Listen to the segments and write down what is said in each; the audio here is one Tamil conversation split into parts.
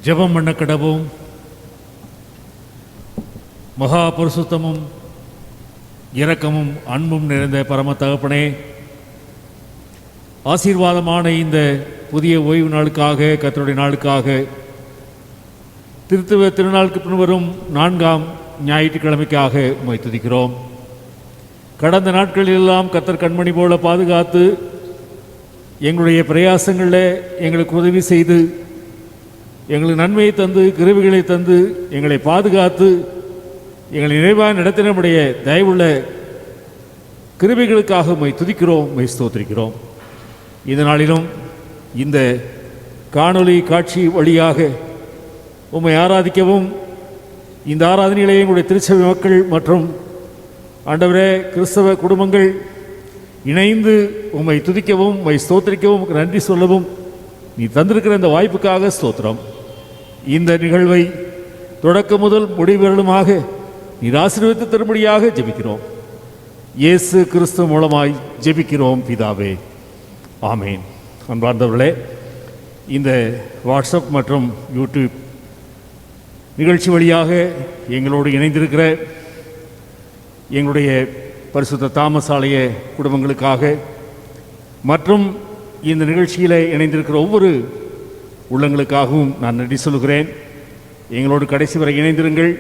ஜெபம் பண்ண கடவும். மகா பரிசுத்தமும் இரக்கமும் அன்பும் நிறைந்த பரம தகப்பனே, ஆசீர்வாதமான இந்த புதிய ஓய்வு நாளுக்காக, கர்த்தருடைய நாளுக்காக, திருத்துவ திருநாளுக்கு பின்வரும் 4ஆம் ஞாயிற்றுக்கிழமைக்காக உம்மை துதிக்கிறோம். கடந்த நாட்களிலெல்லாம் கர்த்தர் கண்மணி போல பாதுகாத்து எங்களுடைய பிரயாசங்களில் எங்களுக்கு உதவி செய்து எங்களுக்கு நன்மையை தந்து கிருபைகளை தந்து எங்களை பாதுகாத்து எங்களை நிறைவாக நடத்தின நம்முடைய தயவுள்ள கிருபைகளுக்காக உம்மை துதிக்கிறோம், உம்மை ஸ்தோத்திரிக்கிறோம். இந்த நாளிலும் இந்த காணொளி காட்சி வழியாக உம்மை ஆராதிக்கவும், இந்த ஆராதனையிலே எங்களுடைய திருச்சபை மக்கள் மற்றும் ஆண்டவரே கிறிஸ்தவ குடும்பங்கள் இணைந்து உம்மை துதிக்கவும், உம்மை ஸ்தோத்திரிக்கவும், நன்றி சொல்லவும் நீ தந்திருக்கிற இந்த வாய்ப்புக்காக ஸ்தோத்திரம். இந்த நிகழ்வை தொடக்கம் முதல் முடிவுகளுமாக நீர் ஆசீர்வதித்து தரும்படியாக ஜெபிக்கிறோம். இயேசு கிறிஸ்து மூலமாய் ஜெபிக்கிறோம் பிதாவே, ஆமேன். அன்பார்ந்தவர்களே, இந்த வாட்ஸ்அப் மற்றும் யூடியூப் நிகழ்ச்சி வழியாக எங்களோடு இணைந்திருக்கிற எங்களுடைய பரிசுத்த தாமஸ் ஆலய குடும்பங்களுக்காக மற்றும் இந்த நிகழ்ச்சியில் இணைந்திருக்கிற ஒவ்வொரு உள்ளங்களுக்காகவும் நான் நன்றி சொல்கிறேன். எங்களோடு கடைசி வரை இணைந்திருங்கள்,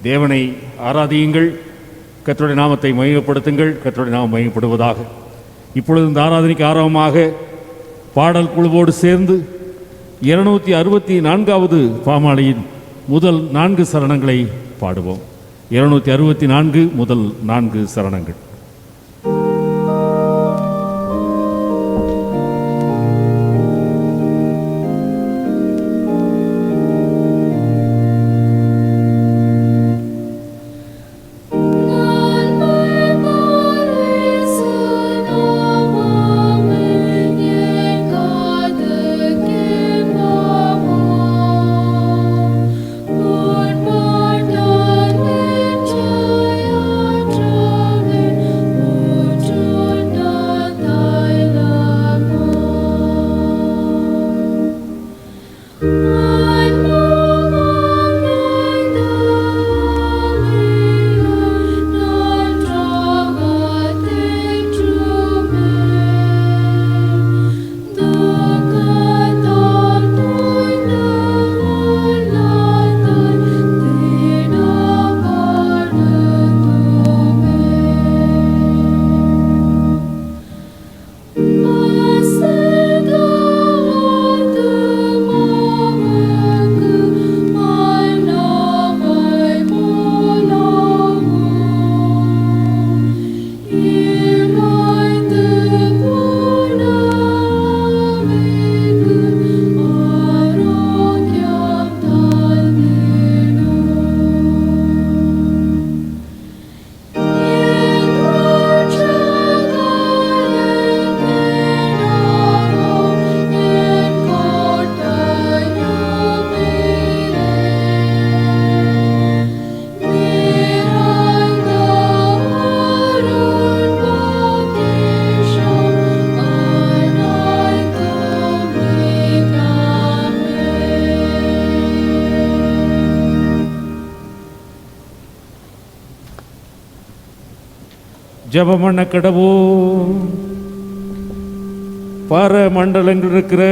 தேவனை ஆராதியுங்கள், கர்த்தருடைய நாமத்தை மகிமைப்படுத்துங்கள், கர்த்தருடைய நாமம் மகிமைப்படுவதாக. இப்பொழுது இந்த ஆராதனைக்கு ஆரம்பமாக பாடல் குழுவோடு சேர்ந்து 264வது பாமாலையின் முதல் 4 சரணங்களை பாடுவோம். 264 முதல் 4 சரணங்கள். ஜபமண்ண கடவோ பரமண்டலங்கள் இருக்கிற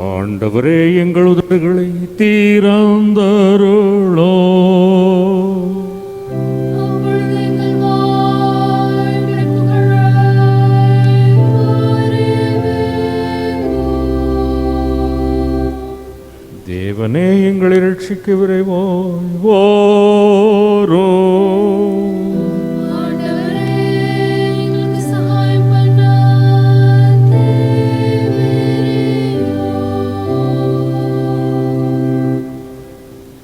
ஆண்டவரே எங்கள் உதடுகளை தீரந்தருளோ. தேவனே எங்களை ரட்சிக்க விரைவாய் வாரும்.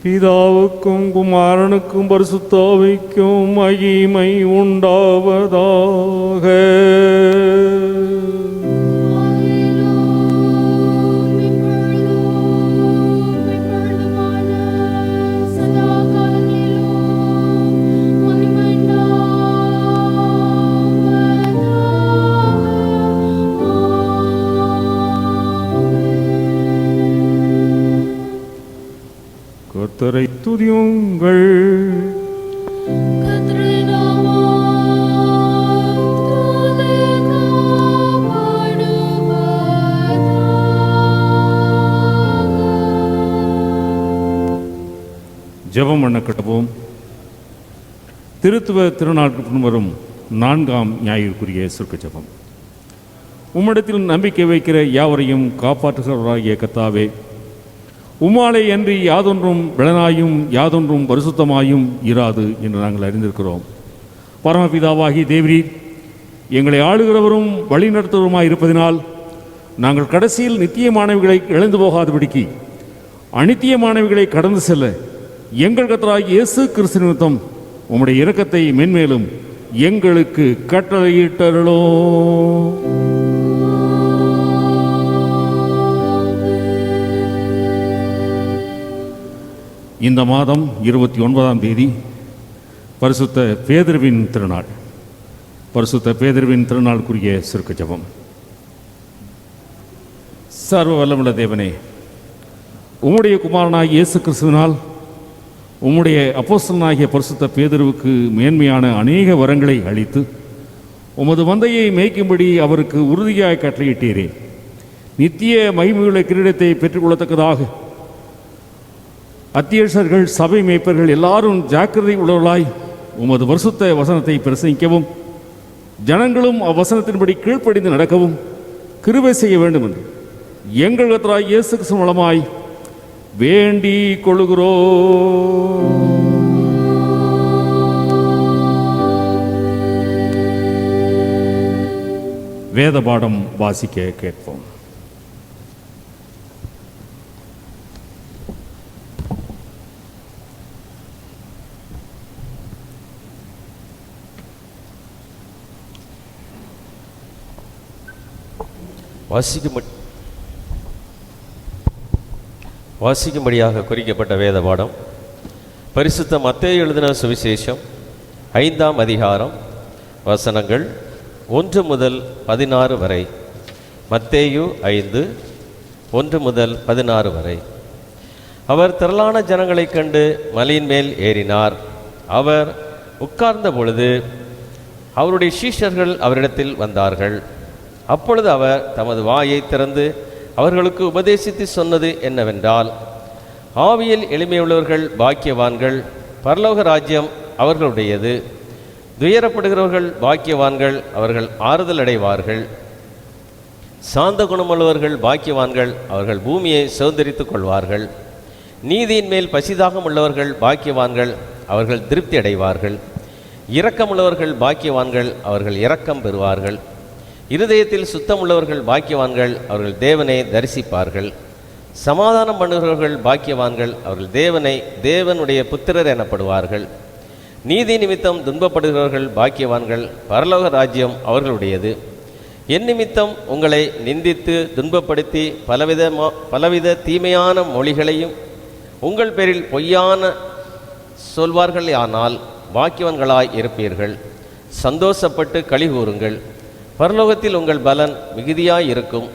பிதாவுக்கும் குமாரனுக்கும் பரிசுத்த ஆவிக்கும் மகிமை உண்டாவதாக. கர்த்தரை துதியுங்கள். ஜெபம் பண்ண கடவோம். திருத்துவ திருநாளுக்கு வரும் 4ஆம் ஞாயிற்குரிய சுருக்க ஜெபம். உம்மிடத்தில் நம்பிக்கை வைக்கிற யாவரையும் காப்பாற்றுகிறவராகிய கர்த்தாவே, உம்மாலே அன்றி யாதொன்றும் பலனாயும் யாதொன்றும் பரிசுத்தமாயும் இராது என்று நாங்கள் அறிந்திருக்கிறோம். பரமபிதாவாகி தேவரீர் எங்களை ஆளுகிறவரும் வழிநடத்துவருமாய் இருப்பதினால் நாங்கள் கடைசியில் நித்தியமானவைகளை இழந்து போகாதபடிக்கு அநித்தியமானவைகளை கடந்து செல்ல எங்கள் கர்த்தராகிய இயேசு கிறிஸ்து நிமித்தம் உம்முடைய இரக்கத்தை மென்மேலும் எங்களுக்கு கட்டளையிட்டருளோ. இந்த மாதம் 29ஆம் தேதி பரிசுத்த பேதுருவின் திருநாள். பரிசுத்த பேதுருவின் திருநாளுக்குரிய சுருக்க ஜெபம். சர்வ வல்லமுள்ள தேவனே, உம்முடைய குமாரனாகிய இயேசு கிறிஸ்துவினால் உம்முடைய அப்போஸ்தலனாகிய பரிசுத்த பேதுருவுக்கு மேன்மையான அநேக வரங்களை அளித்து உமது மந்தையை மேய்க்கும்படி அவருக்கு உறுதியாய் கட்டளையிட்டீரே. நித்திய மகிமையுள்ள கிரீடத்தை பெற்றுக்கொள்ளத்தக்கதாக அத்தியட்சர்கள், சபை மேய்ப்பர்கள் எல்லாரும் ஜாக்கிரதை உள்ளவர்களாய் உமது பரிசுத்த வசனத்தை பிரசங்கிக்கவும் ஜனங்களும் அவ்வசனத்தின்படி கீழ்ப்படிந்து நடக்கவும் கிருபை செய்ய வேண்டும் என்று எங்கள் கர்த்தராகிய இயேசு கிறிஸ்து மூலமாய் வேண்டிக் கொள்கிறோம். வேத பாடம் வாசிக்க கேட்போம். வாசிக்கும்படியாக குறிக்கப்பட்ட வேத பாடம் பரிசுத்த மத்தேயு எழுதின சுவிசேஷம் 5ஆம் அதிகாரம் வசனங்கள் 1 முதல் 16 வரை. மத்தேயு 5:1 முதல் 16 வரை. அவர் திரளான ஜனங்களைக் கண்டு மலையின் மேல் ஏறினார். அவர் உட்கார்ந்த பொழுது அவருடைய சீஷர்கள் அவரிடத்தில் வந்தார்கள். அப்பொழுது அவர் தமது வாயை திறந்து அவர்களுக்கு உபதேசித்து சொன்னது என்னவென்றால், ஆவியில் எளிமையுள்ளவர்கள் பாக்கியவான்கள், பரலோக ராஜ்யம் அவர்களுடையது. துயரப்படுகிறவர்கள் பாக்கியவான்கள், அவர்கள் ஆறுதல் அடைவார்கள். சாந்த குணமுள்ளவர்கள் பாக்கியவான்கள், அவர்கள் பூமியை சுதந்தரித்துக் கொள்வார்கள். நீதியின் மேல் பசிதாகம் உள்ளவர்கள் பாக்கியவான்கள், அவர்கள் திருப்தி அடைவார்கள். இரக்கமுள்ளவர்கள் பாக்கியவான்கள், அவர்கள் இரக்கம் பெறுவார்கள். இருதயத்தில் சுத்தமுள்ளவர்கள் பாக்கியவான்கள், அவர்கள் தேவனை தரிசிப்பார்கள். சமாதானம் பண்ணுகிறவர்கள் பாக்கியவான்கள், அவர்கள் தேவனுடைய புத்திரர் எனப்படுவார்கள். நீதி நிமித்தம் துன்பப்படுகிறவர்கள் பாக்கியவான்கள், பரலோக ராஜ்யம் அவர்களுடையது. என் நிமித்தம் உங்களை நிந்தித்து துன்பப்படுத்தி பலவித தீமையான மொழிகளையும் உங்கள் பேரில் பொய்யான சொல்வார்கள், ஆனால் பாக்கியவான்களாய் இருப்பீர்கள். சந்தோஷப்பட்டு களி கூறுங்கள், பரலோகத்தில் உங்கள் பலன் மிகுதியாய் இருக்கும்.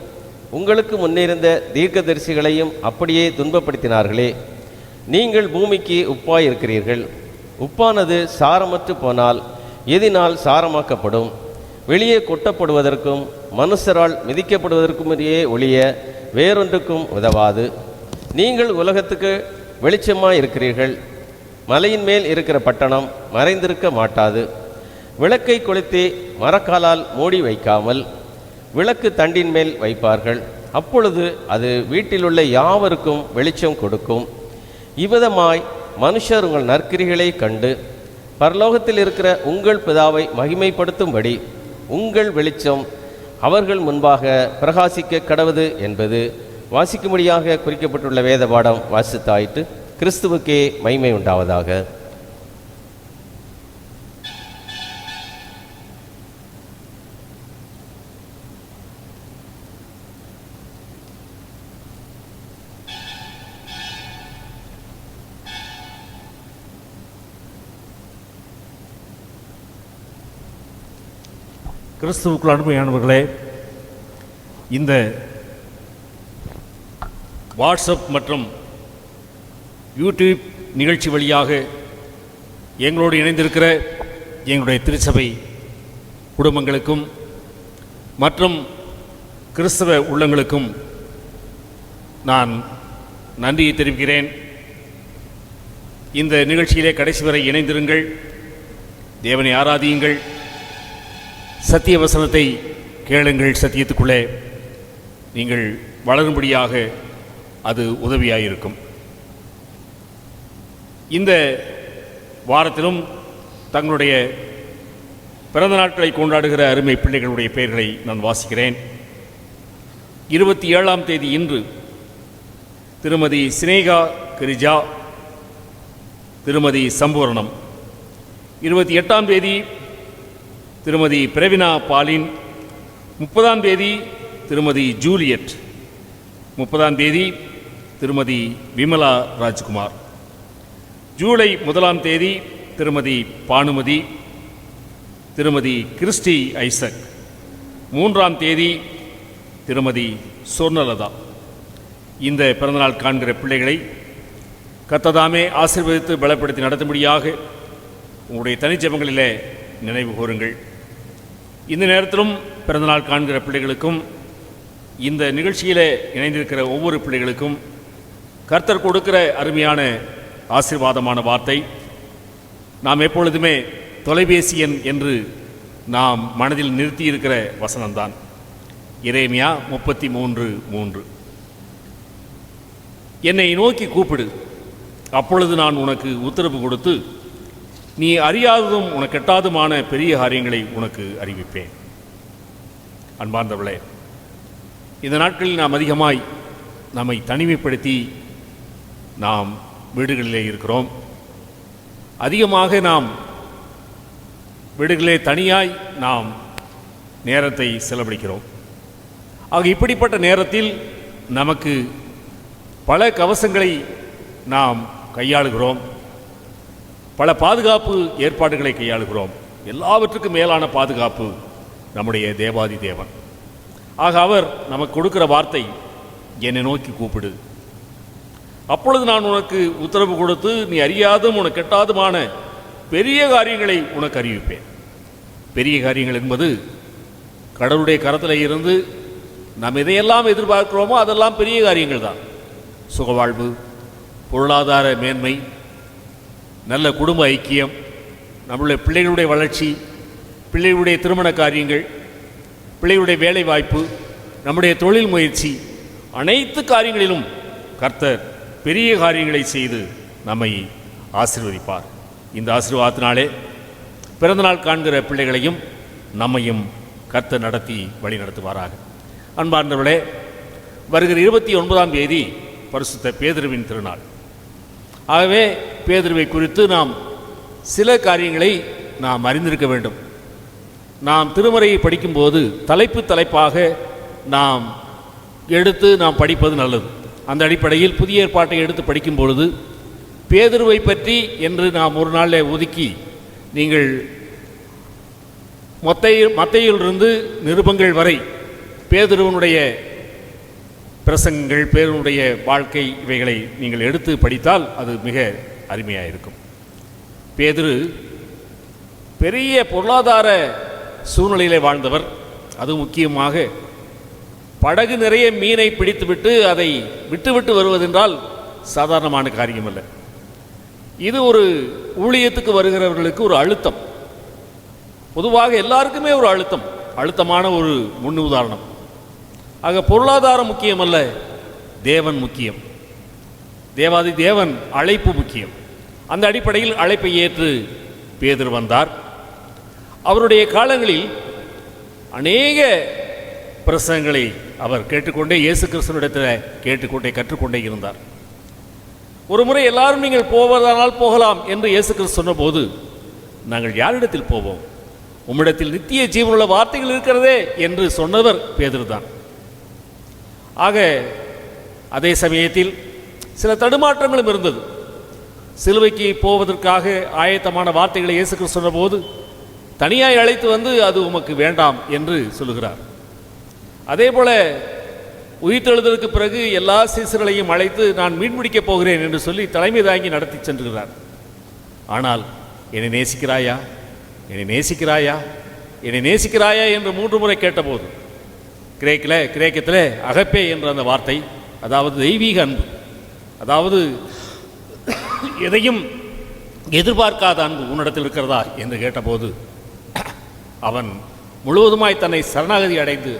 உங்களுக்கு முன்னிருந்த தீர்க்கதரிசிகளையும் அப்படியே துன்பப்படுத்தினார்களே. நீங்கள் பூமிக்கு உப்பாய் இருக்கிறீர்கள். உப்பானது சாரமற்று போனால் எதினால் சாரமாக்கப்படும்? வெளியே கொட்டப்படுவதற்கும் மனுஷரால் மிதிக்கப்படுவதற்குமே ஒழிய வேறொன்றுக்கும் உதவாது. நீங்கள் உலகத்துக்கு வெளிச்சமாய் இருக்கிறீர்கள். மலையின் மேல் இருக்கிற பட்டணம் மறைந்திருக்க மாட்டாது. விளக்கை கொளுத்தி மரக்காலால் மூடி வைக்காமல் விளக்கு தண்டின் மேல் வைப்பார்கள். அப்பொழுது அது வீட்டிலுள்ள யாவருக்கும் வெளிச்சம் கொடுக்கும். இவ்விதமாய் மனுஷர் உங்கள் நற்கிரிகளை கண்டு பரலோகத்தில் இருக்கிற உங்கள் பிதாவை மகிமைப்படுத்தும்படி உங்கள் வெளிச்சம் அவர்கள் முன்பாக பிரகாசிக்க கடவுது என்பது வாசிக்கும்படியாக குறிக்கப்பட்டுள்ள வேத பாடம் வாசித்தாயிற்று. கிறிஸ்துவுக்கே மகிமை உண்டாவதாக. கிறிஸ்துவுக்குள் அனுமையானவர்களே, இந்த வாட்ஸ்அப் மற்றும் யூடியூப் நிகழ்ச்சி வழியாக எங்களோடு இணைந்திருக்கிற எங்களுடைய திருச்சபை குடும்பங்களுக்கும் மற்றும் கிறிஸ்தவ உள்ளங்களுக்கும் நான் நன்றியை தெரிவிக்கிறேன். இந்த நிகழ்ச்சியிலே கடைசி வரை இணைந்திருங்கள், தேவனை ஆராதியுங்கள், சத்திய வசனத்தை கேளுங்கள். சத்தியத்துக்குள்ளே நீங்கள் வளரும்படியாக அது உதவியாயிருக்கும். இந்த வாரத்திலும் தங்களுடைய பிறந்த நாட்களை கொண்டாடுகிற அருமை பிள்ளைகளுடைய பெயர்களை நான் வாசிக்கிறேன். 27ஆம் தேதி இன்று திருமதி சினேகா கிரிஜா, திருமதி சம்பூர்ணம். 28ஆம் தேதி திருமதி பிரவினா பாலின். 30ஆம் தேதி திருமதி ஜூலியட். 30ஆம் தேதி திருமதி விமலா ராஜ்குமார். ஜூலை 1ஆம் தேதி திருமதி பானுமதி, திருமதி கிறிஸ்டி ஐசக். 3ஆம் தேதி திருமதி சொர்ணலதா. இந்த பிறந்தநாள் காண்கிற பிள்ளைகளை கர்த்ததாமே ஆசீர்வதித்து பலப்படுத்தி நடத்தும்படியாக உங்களுடைய தனிச்சபங்களிலே நினைவு கூறுங்கள். இந்த நேரத்திலும் பிறந்தநாள் காண்கிற பிள்ளைகளுக்கும் இந்த நிகழ்ச்சியிலே இணைந்திருக்கிற ஒவ்வொரு பிள்ளைகளுக்கும் கர்த்தர் கொடுக்கிற அருமையான ஆசீர்வாதமான வார்த்தை, நாம் எப்பொழுதுமே தொலைபேசி எண் என்று நாம் மனதில் நிறுத்தியிருக்கிற வசனம்தான். எரேமியா 33:3. என்னை நோக்கி கூப்பிடு, அப்பொழுது நான் உனக்கு உத்தரவு கொடுத்து நீ அறியாததும் உனக்கு எட்டாதுமான பெரிய காரியங்களை உனக்கு அறிவிப்பேன். அன்பார்ந்தவர்களே, இந்த நாட்களில் நாம் அதிகமாய் நம்மை தனிமைப்படுத்தி நாம் வீடுகளிலே இருக்கிறோம். அதிகமாக நாம் வீடுகளிலே தனியாய் நாம் நேரத்தை செலவழிக்கிறோம். ஆக இப்படிப்பட்ட நேரத்தில் நமக்கு பல கவசங்களை நாம் கையாளுகிறோம், பல பாதுகாப்பு ஏற்பாடுகளை கையாளுகிறோம். எல்லாவற்றுக்கும் மேலான பாதுகாப்பு நம்முடைய தேவாதி தேவன். ஆக அவர் நமக்கு கொடுக்கிற வார்த்தை, என்னை நோக்கி கூப்பிடு, அப்பொழுது நான் உனக்கு உத்தரவு கொடுத்து நீ அறியாதும் உனக்கு எட்டாதுமான பெரிய காரியங்களை உனக்கு அறிவிப்பேன். பெரிய காரியங்கள் என்பது கடவுளுடைய கரத்தில் இருந்து நாம் எதையெல்லாம் எதிர்பார்க்கிறோமோ அதெல்லாம் பெரிய காரியங்கள் தான். சுகவாழ்வு, பொருளாதார மேன்மை, நல்ல குடும்ப ஐக்கியம், நம்மளுடைய பிள்ளைகளுடைய வளர்ச்சி, பிள்ளைகளுடைய திருமண காரியங்கள், பிள்ளைகளுடைய வேலை வாய்ப்பு, நம்முடைய தொழில் முயற்சி, அனைத்து காரியங்களிலும் கர்த்தர் பெரிய காரியங்களை செய்து நம்மை ஆசீர்வதிப்பார். இந்த ஆசீர்வாதத்தினாலே பிறந்தநாள் காண்கிற பிள்ளைகளையும் நம்மையும் கர்த்தர் நடத்தி வழி நடத்துவாராக. அன்பார்ந்தவர்களே, வருகிற 29ஆம் தேதி பரிசுத்த பேதுருவின் திருநாள். ஆகவே பேதுருவை குறித்து நாம் சில காரியங்களை நாம் அறிந்திருக்க வேண்டும். நாம் திருமறையை படிக்கும்போது தலைப்பாக நாம் எடுத்து நாம் படிப்பது நல்லது. அந்த அடிப்படையில் புதிய ஏற்பாட்டை எடுத்து படிக்கும் பொழுது பேதுருவை பற்றி என்று நாம் ஒரு நாளில் ஒதுக்கி நீங்கள் மத்தேயுவிலிருந்து நிருபங்கள் வரை பேதுருவனுடைய பிரசங்கங்கள், பேருடைய வாழ்க்கை, இவைகளை நீங்கள் எடுத்து படித்தால் அது மிக அருமையாக இருக்கும். பேதுரு பெரிய பொருளாதார சூழ்நிலையிலே வாழ்ந்தவர். அது முக்கியமாக படகு நிறைய மீனை பிடித்துவிட்டு அதை விட்டுவிட்டு வருவதென்றால் சாதாரணமான காரியம் அல்ல. இது ஒரு ஊழியத்துக்கு வருகிறவர்களுக்கு ஒரு அழுத்தம். பொதுவாக எல்லாருக்குமே ஒரு அழுத்தமான ஒரு முன் உதாரணம். ஆக பொருளாதாரம் முக்கியமல்ல, தேவன் முக்கியம். தேவாதி தேவன் அழைப்பு முக்கியம். அந்த அடிப்படையில் அழைப்பை ஏற்று பேதுரு வந்தார். அவருடைய காலங்களில் அநேக பிரசங்களை அவர் கேட்டுக்கொண்டே இயேசு கிறிஸ்துவினிடத்தில் கேட்டுக்கொண்டே கற்றுக்கொண்டே இருந்தார். ஒரு முறை எல்லாரும் நீங்கள் போவதானால் போகலாம் என்று இயேசு கிறிஸ்து சொன்னபோது, நாங்கள் யாரிடத்தில் போவோம்? உம்மிடத்தில் நித்திய ஜீவனுள்ள வார்த்தைகள் இருக்கிறதே என்று சொன்னவர் பேதுரு தான். ஆக அதே சமயத்தில் சில தடுமாற்றங்களும் இருந்தது. சிலுவைக்கு போவதற்காக ஆயத்தமான வார்த்தைகளை இயேசு கிறிஸ்து சொன்னபோது தனியாய் அழைத்து வந்து அது உமக்கு வேண்டாம் என்று சொல்லுகிறார். அதே போல உயிர்த்தெழுதலுக்கு பிறகு எல்லா சீசர்களையும் அழைத்து நான் மீன்பிடிக்கப் போகிறேன் என்று சொல்லி தலைமை தாங்கி நடத்தி சென்றுகிறார். ஆனால் என்னை நேசிக்கிறாயா, என்னை நேசிக்கிறாயா, என்னை நேசிக்கிறாயா என்று 3 முறை கேட்டபோது கிரேக்கத்தில் அகப்பே என்ற அந்த வார்த்தை, அதாவது தெய்வீக அன்பு, அதாவது எதையும் எதிர்பார்க்காத அன்பு உன்னிடத்தில் இருக்கிறதா என்று கேட்டபோது அவன் முழுவதுமாய் தன்னை சரணாகதி அடைந்து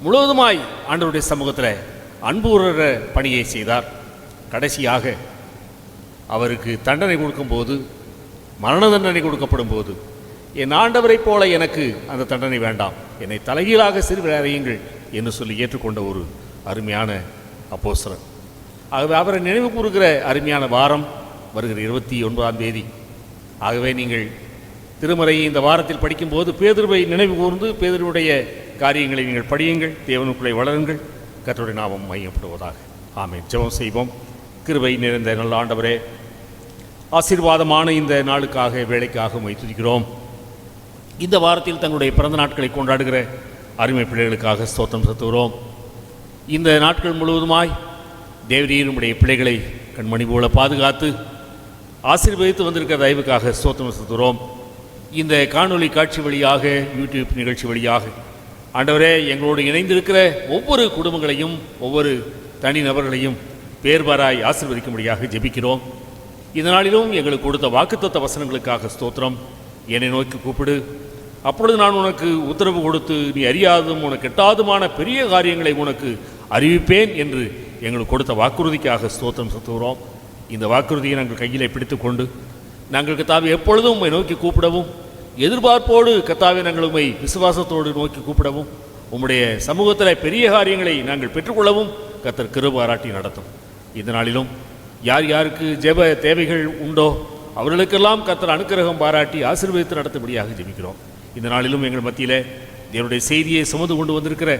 முழுவதுமாய் ஆண்டவருடைய சமூகத்தில் அன்பு உற பணியை செய்தார். கடைசியாக அவருக்கு தண்டனை கொடுக்கும்போது, மரண தண்டனை கொடுக்கப்படும் போது, என் ஆண்டவரைப் போல எனக்கு அந்த தண்டனை வேண்டாம், என்னை தலைகீழாக சிறுவர் அறையுங்கள் என்று சொல்லி ஏற்றுக்கொண்ட ஒரு அருமையான அப்போஸ்தலன். ஆகவே அவரை நினைவு கூறுகிற அருமையான வாரம் வருகிற 29ஆம் தேதி. ஆகவே நீங்கள் திருமறையை இந்த வாரத்தில் படிக்கும்போது பேதுருவை நினைவு கூர்ந்து பேதுருவுடைய காரியங்களை நீங்கள் படியுங்கள், தேவனுக்குள்ளே வளருங்கள். கர்த்தருடைய நாமம் மையப்படுவதாக. ஆமென். ஜெபம் செய்வோம். கிருபை நிறைந்த நல்ல ஆண்டவரே, ஆசீர்வாதமான இந்த நாளுக்காக வேலைக்காக உம்மை துதிக்கிறோம். இந்த வாரத்தில் தங்களுடைய பிறந்த நாட்களை கொண்டாடுகிற அருமை பிள்ளைகளுக்காக ஸ்தோத்திரம் செலுத்துகிறோம். இந்த நாட்கள் முழுவதுமாய் தேவரீர் உம்முடைய பிள்ளைகளை கண்மணி போல பாதுகாத்து ஆசீர்வதித்து வந்திருக்கிற தயவுக்காக ஸ்தோத்திரம் செலுத்துகிறோம். இந்த காணொளி காட்சி வழியாக, யூடியூப் நிகழ்ச்சி வழியாக ஆண்டவரே எங்களோடு இணைந்திருக்கிற ஒவ்வொரு குடும்பங்களையும் ஒவ்வொரு தனிநபர்களையும் பேர்பாராய் ஆசீர்வதிக்கும்படியாக ஜெபிக்கிறோம். இதனாலும் எங்களுக்கு கொடுத்த வாக்குத்தத்த வசனங்களுக்காக ஸ்தோத்திரம். என்னை நோக்கி கூப்பிடு, அப்பொழுது நான் உனக்கு உத்தரவு கொடுத்து நீ அறியாதும் உனக்கு எட்டாதுமான பெரிய காரியங்களை உனக்கு அறிவிப்பேன் என்று எங்களுக்கு கொடுத்த வாக்குறுதிக்காக ஸ்தோத்திரம் செலுத்துகிறோம். இந்த வாக்குறுதியை நாங்கள் கையிலே பிடித்து கொண்டு நாங்கள் கர்த்தாவே எப்பொழுதும் உம்மை நோக்கி கூப்பிடவும், எதிர்பார்ப்போடு கர்த்தாவே நாங்கள் உம்மை விசுவாசத்தோடு நோக்கி கூப்பிடவும், உம்முடைய சமூகத்தில் பெரிய காரியங்களை நாங்கள் பெற்றுக்கொள்ளவும் கர்த்தர் கிருபை பாராட்டி நடத்தும். இதனாலும் யார் யாருக்கு ஜெப தேவைகள் உண்டோ அவர்களுக்கெல்லாம் கர்த்தர் அனுக்கிரகம் பாராட்டி ஆசீர்வதித்து நடத்தும்படியாக ஜெபிக்கிறோம். இந்த நாளிலும் எங்கள் மத்தியில் தேவனுடைய செய்தியை சுமந்து கொண்டு வந்திருக்கிற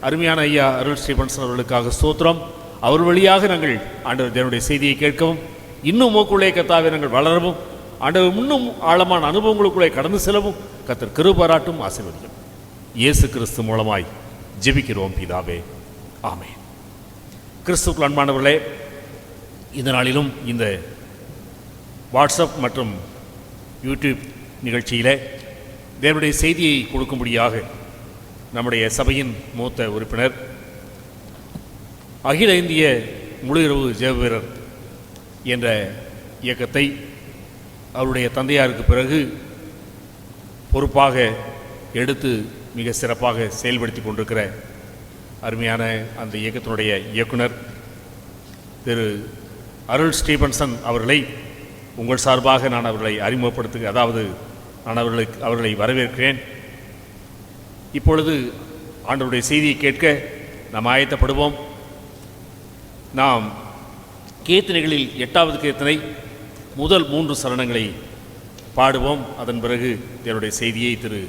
அருமையான ஐயா அருள் ஸ்டீபன்சன் அவர்களுக்காக ஸ்தோத்திரம். அவர் வழியாக நாங்கள் ஆண்டவர் தேவனுடைய செய்தியை கேட்கவும், இன்னும் மூக்குள்ளே கர்த்தாவே நாங்கள் வளரவும், ஆண்டவர் இன்னும் ஆழமான அனுபவங்களுக்குள்ளே கடந்து செல்லவும் கர்த்தர் கிருபை பாராட்டும் ஆசீர்வதிக்கும். இயேசு கிறிஸ்து மூலமாய் ஜெபிக்கிறோம் பிதாவே, ஆமென். கிறிஸ்துவுக்குள் அன்பானவர்களே, இந்த நாளிலும் இந்த வாட்ஸ்அப் மற்றும் யூடியூப் நிகழ்ச்சியில் தேவனுடைய செய்தியை கொடுக்கும்படியாக நம்முடைய சபையின் மூத்த உறுப்பினர், அகில இந்திய முழு இரவு ஜெப வீரர் என்ற இயக்கத்தை அவருடைய தந்தையாருக்கு பிறகு பொறுப்பாக எடுத்து மிக சிறப்பாக செயல்படுத்தி கொண்டிருக்கிற அருமையான அந்த இயக்கத்தினுடைய இயக்குனர் திரு அருள் ஸ்டீபன்சன் அவர்களை உங்கள் சார்பாக நான் அவர்களை நான் அவர்களை வரவேற்கிறேன். இப்பொழுது ஆண்டவருடைய செய்தியை கேட்க நாம் ஆயத்தப்படுவோம். நாம் கீர்த்தனைகளில் 8வது கீர்த்தனை முதல் 3 சரணங்களை பாடுவோம். அதன் பிறகு என்னுடைய செய்தியை திரு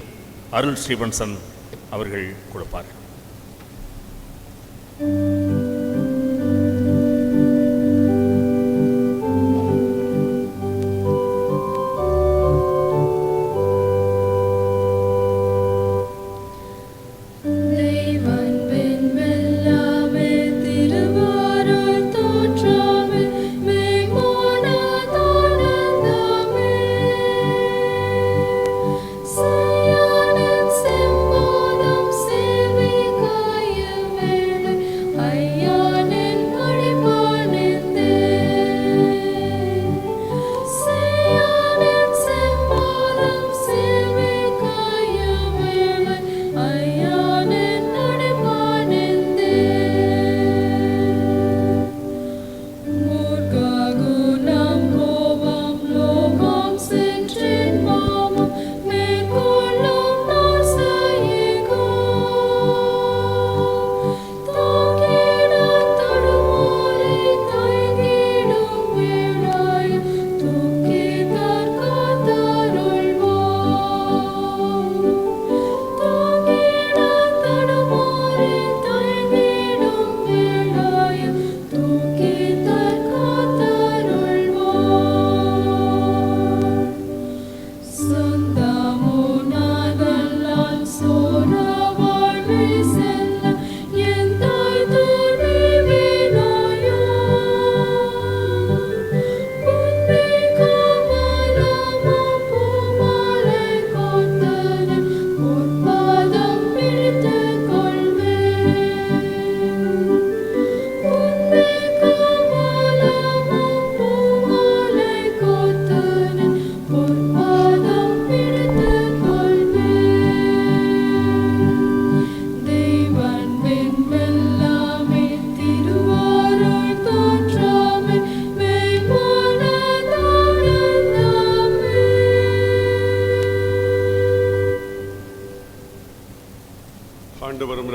அருள் ஸ்டீபன்சன் அவர்கள் கொடுப்பார்கள். Sayanan sembodım sevgi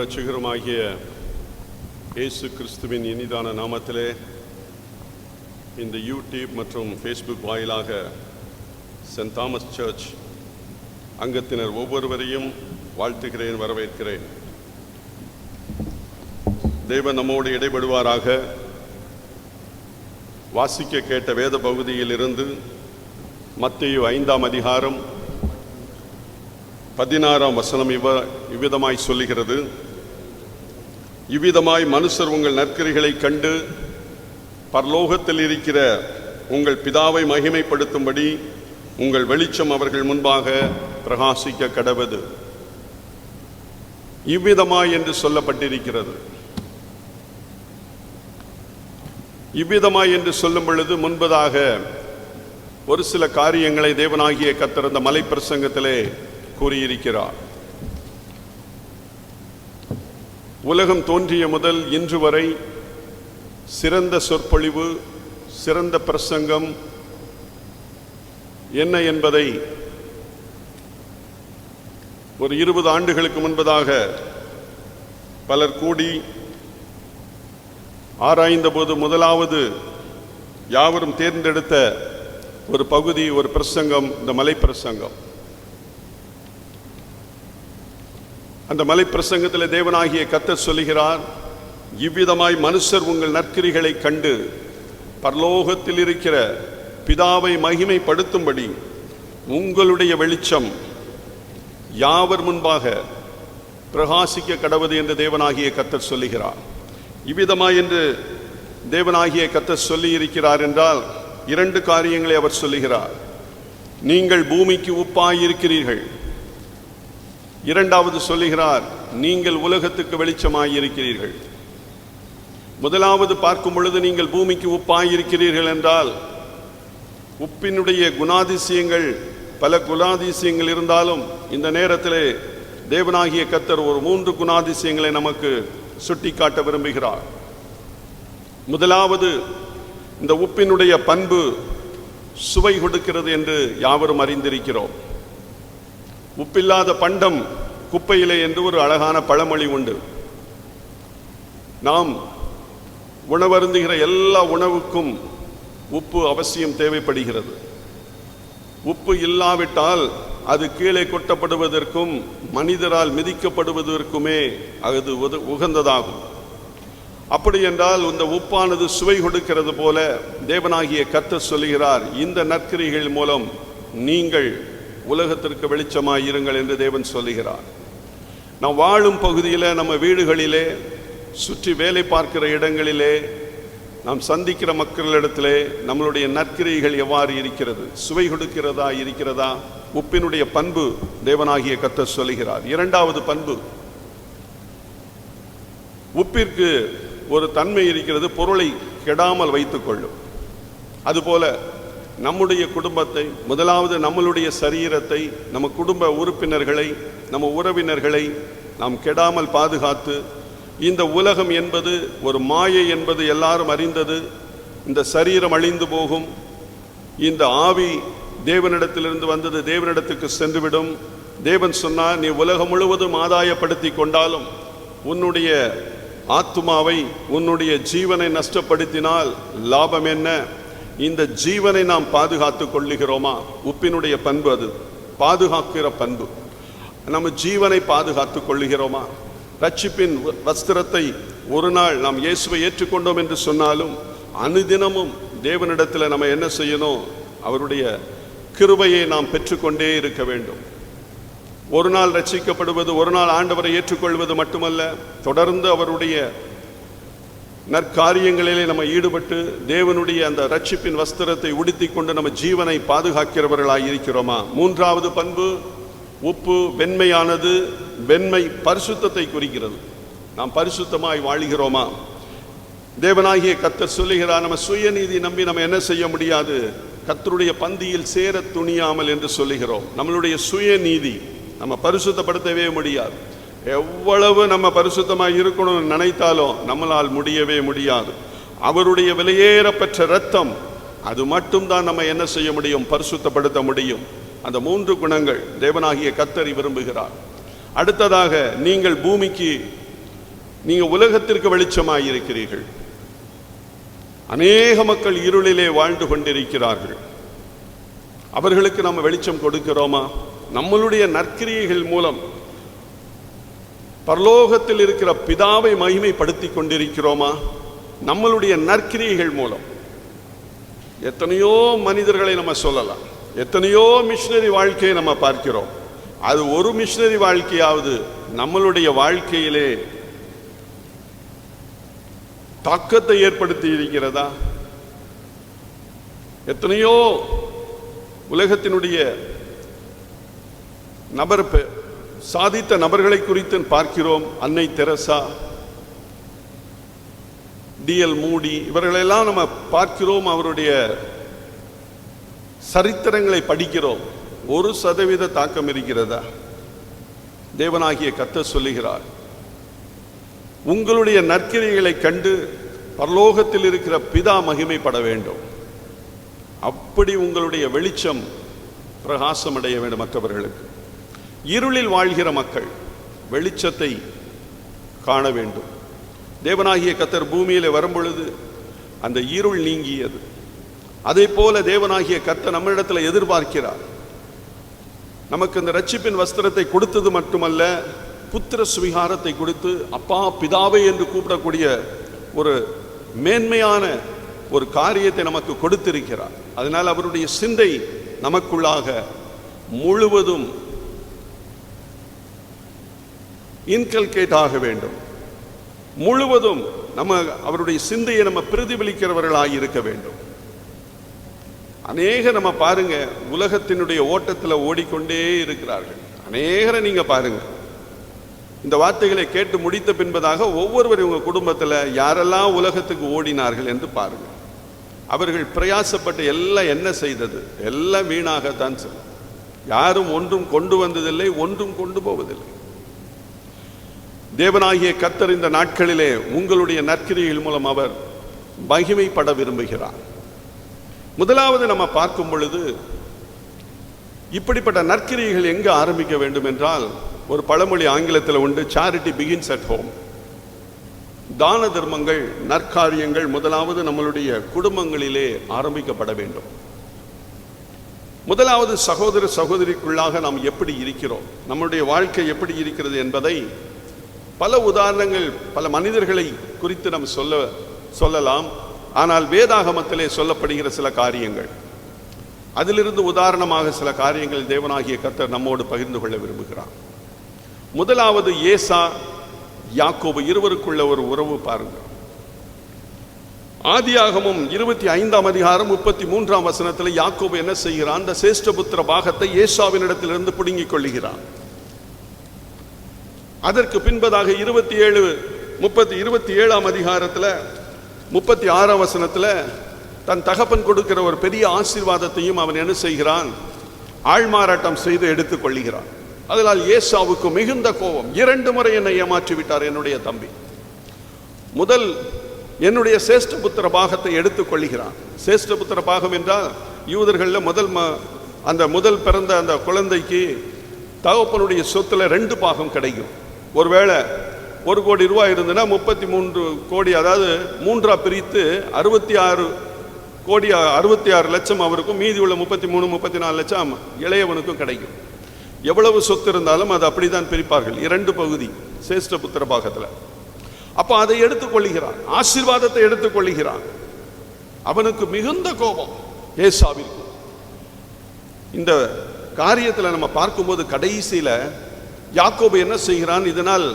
இரட்சகருமாகிய இயேசு கிறிஸ்துவின் இனிதான நாமத்திலே இந்த யூடியூப் மற்றும் ஃபேஸ்புக் வாயிலாக சென்ட் தாமஸ் சர்ச் அங்கத்தினர் ஒவ்வொருவரையும் வாழ்த்துகிறேன், வரவேற்கிறேன். தேவன் நம்மோடு இடைபடுவாராக. வாசிக்க கேட்ட வேத பகுதியில் இருந்து மத்தேயு 5ஆம் அதிகாரம் 16ஆம் வசனம் இவ்விதமாய் சொல்லுகிறது: இவ்விதமாய் மனுஷர் உங்கள் நற்கிரிகளை கண்டு பரலோகத்தில் இருக்கிற உங்கள் பிதாவை மகிமைப்படுத்தும்படி உங்கள் வெளிச்சம் அவர்கள் முன்பாக பிரகாசிக்க கடவது. இவ்விதமாய் என்று சொல்லப்பட்டிருக்கிறது. இவ்விதமாய் என்று சொல்லும் பொழுது முன்பதாக ஒரு சில காரியங்களை தேவனாகிய கர்த்தர் அந்த மலை பிரசங்கத்திலே கூறியிருக்கிறார். உலகம் தோன்றிய முதல் இன்று வரை சிறந்த சொற்பொழிவு, சிறந்த பிரசங்கம் என்ன என்பதை ஒரு 20 ஆண்டுகளுக்கு முன்பதாக பலர் கூடி ஆராய்ந்தபோது முதலாவது யாவரும் தேர்ந்தெடுத்த ஒரு பகுதி, ஒரு பிரசங்கம், இந்த மலை பிரசங்கம். அந்த மலை பிரசங்கத்தில் தேவனாகிய கர்த்தர் சொல்லுகிறார்: இவ்விதமாய் மனுஷர் உங்கள் நற்கிரிகளை கண்டு பரலோகத்தில் இருக்கிற பிதாவை மகிமைப்படுத்தும்படி உங்களுடைய வெளிச்சம் யாவர் முன்பாக பிரகாசிக்க கடவது என்று தேவனாகிய கர்த்தர் சொல்லுகிறார். இவ்விதமாய் என்று தேவனாகிய கர்த்தர் சொல்லி இருக்கிறார் என்றால் 2 காரியங்களை அவர் சொல்லுகிறார். நீங்கள் பூமிக்கு உப்பாயிருக்கிறீர்கள். இரண்டாவது சொல்லுகிறார், நீங்கள் உலகத்துக்கு வெளிச்சமாயிருக்கிறீர்கள். முதலாவது பார்க்கும் பொழுது நீங்கள் பூமிக்கு உப்பாயிருக்கிறீர்கள் என்றால் உப்பினுடைய குணாதிசயங்கள், பல குணாதிசயங்கள் இருந்தாலும் இந்த நேரத்திலே தேவனாகிய கர்த்தர் ஒரு 3 குணாதிசயங்களை நமக்கு சுட்டிக்காட்ட விரும்புகிறார். முதலாவது, இந்த உப்பினுடைய பண்பு சுவை கொடுக்கிறது என்று யாவரும் அறிந்திருக்கிறோம். உப்பில்லாத பண்டம் குப்பையிலே என்று ஒரு அழகான பழமொழி உண்டு. நாம் உணவருந்துகிற எல்லா உணவுக்கும் உப்பு அவசியம் தேவைப்படுகிறது. உப்பு இல்லாவிட்டால் அது கீழே கொட்டப்படுவதற்கும் மனிதரால் மிதிக்கப்படுவதற்குமே அது உகந்ததாகும். அப்படி என்றால் இந்த உப்பானது சுவை கொடுக்கிறது போல தேவனாகிய கர்த்தர் சொல்லுகிறார், இந்த நற்கிரிகள் மூலம் நீங்கள் உலகத்திற்கு வெளிச்சமாய் இருங்கள் என்று தேவன் சொல்லுகிறார். நாம் வாழும் பகுதியில், நம்ம வீடுகளிலே, சுற்றி வேலை பார்க்கிற இடங்களிலே, நாம் சந்திக்கிற மக்களிடத்திலே நம்மளுடைய நற்கிரிகள் எவ்வாறு இருக்கிறது? சுவை கொடுக்கிறதா இருக்கிறதா? உப்பினுடைய பண்பு தேவனாகிய கர்த்தர் சொல்லுகிறார். இரண்டாவது பண்பு, உப்பிற்கு ஒரு தன்மை இருக்கிறது, பொருளை கெடாமல் வைத்துக் கொள்ளும். அதுபோல நம்முடைய குடும்பத்தை, முதலாவது நம்மளுடைய சரீரத்தை, நம்ம குடும்ப உறுப்பினர்களை, நம்ம உறவினர்களை நாம் கெடாமல் பாதுகாத்து, இந்த உலகம் என்பது ஒரு மாயை என்பது எல்லாரும் அறிந்தது. இந்த சரீரம் அழிந்து போகும். இந்த ஆவி தேவனிடத்திலிருந்து வந்தது தேவனிடத்துக்கு சென்றுவிடும். தேவன் சொன்னார், நீ உலகம் முழுவதும் ஆதாயப்படுத்தி கொண்டாலும் உன்னுடைய ஆத்துமாவை, உன்னுடைய ஜீவனை நஷ்டப்படுத்தினால் லாபம் என்ன? இந்த ஜீவனை நாம் பாதுகாத்து கொள்ளுகிறோமா? உப்பினுடைய பண்பு அது, பாதுகாக்கிற பண்பு. நம்ம ஜீவனை பாதுகாத்து கொள்ளுகிறோமா? ரட்சிப்பின் வஸ்திரத்தை ஒரு நாள் நாம் இயேசுவை ஏற்றுக்கொண்டோம் என்று சொன்னாலும் அனுதினமும் தேவனிடத்தில் நம்ம என்ன செய்யணும்? அவருடைய கிருபையை நாம் பெற்றுக்கொண்டே இருக்க வேண்டும். ஒரு நாள் ரட்சிக்கப்படுவது, ஒரு நாள் ஆண்டவரை ஏற்றுக்கொள்வது மட்டுமல்ல, தொடர்ந்து அவருடைய நற்காரியங்களிலே நம்ம ஈடுபட்டு தேவனுடைய அந்த ரட்சிப்பின் வஸ்திரத்தை உடுத்தி கொண்டு நம்ம ஜீவனை பாதுகாக்கிறவர்களாய் இருக்கிறோமா? மூன்றாவது பண்பு, உப்பு வெண்மையானது. வெண்மை பரிசுத்தத்தை குறிக்கிறது. நாம் பரிசுத்தமாய் வாழுகிறோமா? தேவனாகிய கர்த்தர் சொல்லுகிறார், நம்ம சுயநீதி நம்பி நம்ம என்ன செய்ய முடியாது? கர்த்தருடைய பந்தியில் சேர துணியாமல் என்று சொல்லுகிறோம். நம்மளுடைய சுயநீதி நம்ம பரிசுத்தப்படுத்தவே முடியாது. எவ்வளவு நம்ம பரிசுத்தமாக இருக்கணும்னு நினைத்தாலும் நம்மளால் முடியவே முடியாது. அவருடைய விலையேறப்பெற்ற இரத்தம், அது மட்டும்தான் நம்ம என்ன செய்ய முடியும்? பரிசுத்தப்படுத்த முடியும். அந்த 3 குணங்கள் தேவனாகிய கர்த்தர் விரும்புகிறார். அடுத்ததாக, நீங்கள் பூமிக்கு நீங்க உலகத்திற்கு வெளிச்சமாய் இருக்கிறீர்கள். அநேக மக்கள் இருளிலே வாழ்ந்து கொண்டிருக்கிறார்கள். அவர்களுக்கு நம்ம வெளிச்சம் கொடுக்கிறோமா? நம்மளுடைய நற்கிரியைகள் மூலம் பரலோகத்தில் இருக்கிற பிதாவை மகிமைப்படுத்தி கொண்டிருக்கிறோமா? நம்மளுடைய நற்கிரியைகள் மூலம் எத்தனையோ மனிதர்களை நம்ம சொல்லலாம், எத்தனையோ மிஷனரி வாழ்க்கையை நம்ம பார்க்கிறோம். அது ஒரு மிஷனரி வாழ்க்கையாவது நம்மளுடைய வாழ்க்கையிலே தாக்கத்தை ஏற்படுத்தி இருக்கிறதா? எத்தனையோ உலகத்தினுடைய சாதித்த நபர்களை குறித்து பார்க்கிறோம். அன்னை தெரசா, டிஎல் மூடி, இவர்களெல்லாம் நம்ம பார்க்கிறோம். அவருடைய சரித்திரங்களை படிக்கிறோம். 1% தாக்கம் இருக்கிறதா? தேவனாகிய கர்த்தர் சொல்லுகிறார், உங்களுடைய நற்கிரியைகளை கண்டு பரலோகத்தில் இருக்கிற பிதா மகிமைப்பட வேண்டும். அப்படி உங்களுடைய வெளிச்சம் பிரகாசம் அடைய வேண்டும் மற்றவர்களுக்கு. இருளில் வாழ்கிற மக்கள் வெளிச்சத்தை காண வேண்டும். தேவனாகிய கர்த்தர் பூமியிலே வரும்பொழுது அந்த இருள் நீங்கியது. அதே போல தேவனாகிய கர்த்தர் நம்மிடத்தில் எதிர்பார்க்கிறார். நமக்கு இந்த ரட்சிப்பின் வஸ்திரத்தை கொடுத்தது மட்டுமல்ல, புத்திர சுவிகாரத்தை கொடுத்து அப்பா பிதாவே என்று கூப்பிடக்கூடிய ஒரு மேன்மையான ஒரு காரியத்தை நமக்கு கொடுத்திருக்கிறார். அதனால் அவருடைய சிந்தை நமக்குள்ளாக முழுவதும் இன்கல்கேட் ஆக வேண்டும். முழுவதும் நம்ம அவருடைய சிந்தையை நம்ம பிரதிபலிக்கிறவர்களாக இருக்க வேண்டும். அநேக நம்ம பாருங்க, உலகத்தினுடைய ஓட்டத்தில் ஓடிக்கொண்டே இருக்கிறார்கள். அநேகரை நீங்க பாருங்க, இந்த வார்த்தைகளை கேட்டு முடித்த பின்பதாக ஒவ்வொருவரும் உங்க குடும்பத்தில் யாரெல்லாம் உலகத்துக்கு ஓடினார்கள் என்று பாருங்க. அவர்கள் பிரயாசப்பட்டு எல்லாம் என்ன செய்தது? எல்லாம் வீணாகத்தான் செல்லும். யாரும் ஒன்றும் கொண்டு வந்ததில்லை, ஒன்றும் கொண்டு போவதில்லை. தேவனாகிய கர்த்தர் இந்த நாட்களிலே உங்களுடைய நற்கிரியைகள் மூலம் அவர் மகிமைப்பட விரும்புகிறார். முதலாவது நம்ம பார்க்கும் பொழுது இப்படிப்பட்ட நற்கிரியைகள் எங்கு ஆரம்பிக்க வேண்டும் என்றால், ஒரு பழமொழி ஆங்கிலத்தில் உண்டு, சாரிட்டி பிகின்ஸ் அட் ஹோம். தான தர்மங்கள், நற்காரியங்கள் முதலாவது நம்மளுடைய குடும்பங்களிலே ஆரம்பிக்கப்பட வேண்டும். முதலாவது சகோதர சகோதரிக்குள்ளாக நாம் எப்படி இருக்கிறோம், நம்முடைய வாழ்க்கை எப்படி இருக்கிறது என்பதை பல உதாரணங்கள், பல மனிதர்களை குறித்து நாம் சொல்லலாம். ஆனால் வேதாகமத்திலே சொல்லப்படுகிற சில காரியங்கள், அதிலிருந்து உதாரணமாக சில காரியங்கள் தேவனாகிய கர்த்தர் நம்மோடு பகிர்ந்து கொள்ள விரும்புகிறார். முதலாவது ஏசா யாக்கோபு இருவருக்குள்ள ஒரு உறவு பாருங்க. ஆதியாகமம் 25ஆம் அதிகாரம் 33ஆம் வசனத்தில் யாக்கோபு என்ன செய்கிறான்? அந்த சேஷ்டபுத்திர பாகத்தை ஏசாவினிடத்திலிருந்து பிடுங்கிக் கொள்ளுகிறான். அதற்கு பின்பதாக 27ஆம் அதிகாரத்தில் 36ஆம் வசனத்தில் தன் தகப்பன் கொடுக்கிற ஒரு பெரிய ஆசீர்வாதத்தையும் அவன் என்ன செய்கிறான்? ஆள்மாறாட்டம் செய்து எடுத்துக் கொள்ளுகிறான். அதனால் ஏசாவுக்கு மிகுந்த கோபம். 2 முறை என்னை ஏமாற்றி விட்டார் என்னுடைய தம்பி. முதல் என்னுடைய சேஷ்டபுத்திர பாகத்தை எடுத்துக் கொள்ளுகிறான். சேஷ்டபுத்திர பாகம் என்றால் யூதர்களில் முதல் பிறந்த அந்த குழந்தைக்கு தகப்பனுடைய சொத்துல 2 பாகம் கிடைக்கும். ஒருவேளை 1 கோடி ரூபாய் இருந்ததுன்னா 33 கோடி, அதாவது 3ஆ பிரித்து 66 லட்சம் அவருக்கும், மீதி உள்ள 33-34 லட்சம் இளையவனுக்கும் கிடைக்கும். எவ்வளவு சொத்து இருந்தாலும் அது அப்படித்தான் பிரிப்பார்கள், 2 பகுதி சேஷ்டபுத்திர பாகத்தில். அப்போ அதை எடுத்துக் கொள்ளுகிறான், ஆசீர்வாதத்தை எடுத்துக் கொள்ளுகிறான். அவனுக்கு மிகுந்த கோபம் ஏசாவிற்கு. இந்த காரியத்தில் நம்ம பார்க்கும்போது கடைசியில் யாக்கோபு என்ன செய்கிறான்? இதனால்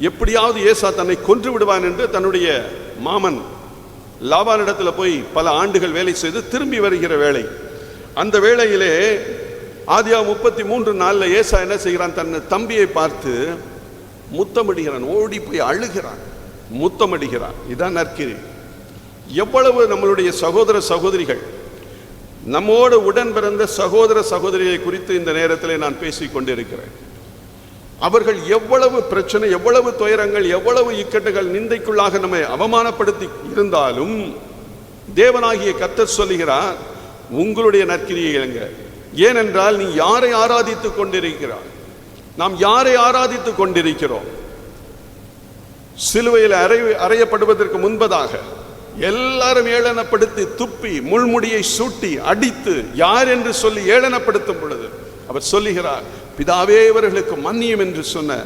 எப்படியாவது ஏசா தன்னை கொன்று விடுவான் என்று தன்னுடைய மாமன் லாபானிடத்தில் போய் பல ஆண்டுகள் வேலை செய்து திரும்பி வருகிற வேளை, அந்த வேளையிலே ஆதியாகமம் 33:4 ஏசா என்ன செய்கிறான்? தன் தம்பியை பார்த்து முத்தமிடுகிறான், ஓடி போய் அழுகிறான், முத்தமிடுகிறான். இதான் நற்கிரி. எவ்வளவு நம்மளுடைய சகோதர சகோதரிகள், நம்மோடு உடன் பிறந்த சகோதர சகோதரியை குறித்து இந்த நேரத்தில் நான் பேசிக் கொண்டிருக்கிறேன். அவர்கள் எவ்வளவு பிரச்சனை, எவ்வளவு துயரங்கள், எவ்வளவு இக்கட்டுகள், நிந்தைக்குள்ளாக நம்மை அவமானப்படுத்தி இருந்தாலும் தேவனாகிய கர்த்தர் சொல்லுகிறார், உங்களுடைய நற்கிரியைங்க. ஏனென்றால் நீ யாரை ஆராதித்துக் கொண்டிருக்கிறாய்? நாம் யாரை ஆராதித்துக் கொண்டிருக்கிறோம்? சிலுவையில் அறையப்படுவதற்கு முன்பதாக எல்லாரும் ஏளனப்படுத்தி துப்பி முள்முடியை சூட்டி அடித்து யார் என்று சொல்லி ஏளனப்படுத்தும் பொழுது அவர் சொல்லுகிறார், பிதாவே இவர்களுக்கு மன்னியும் என்று சொன்ன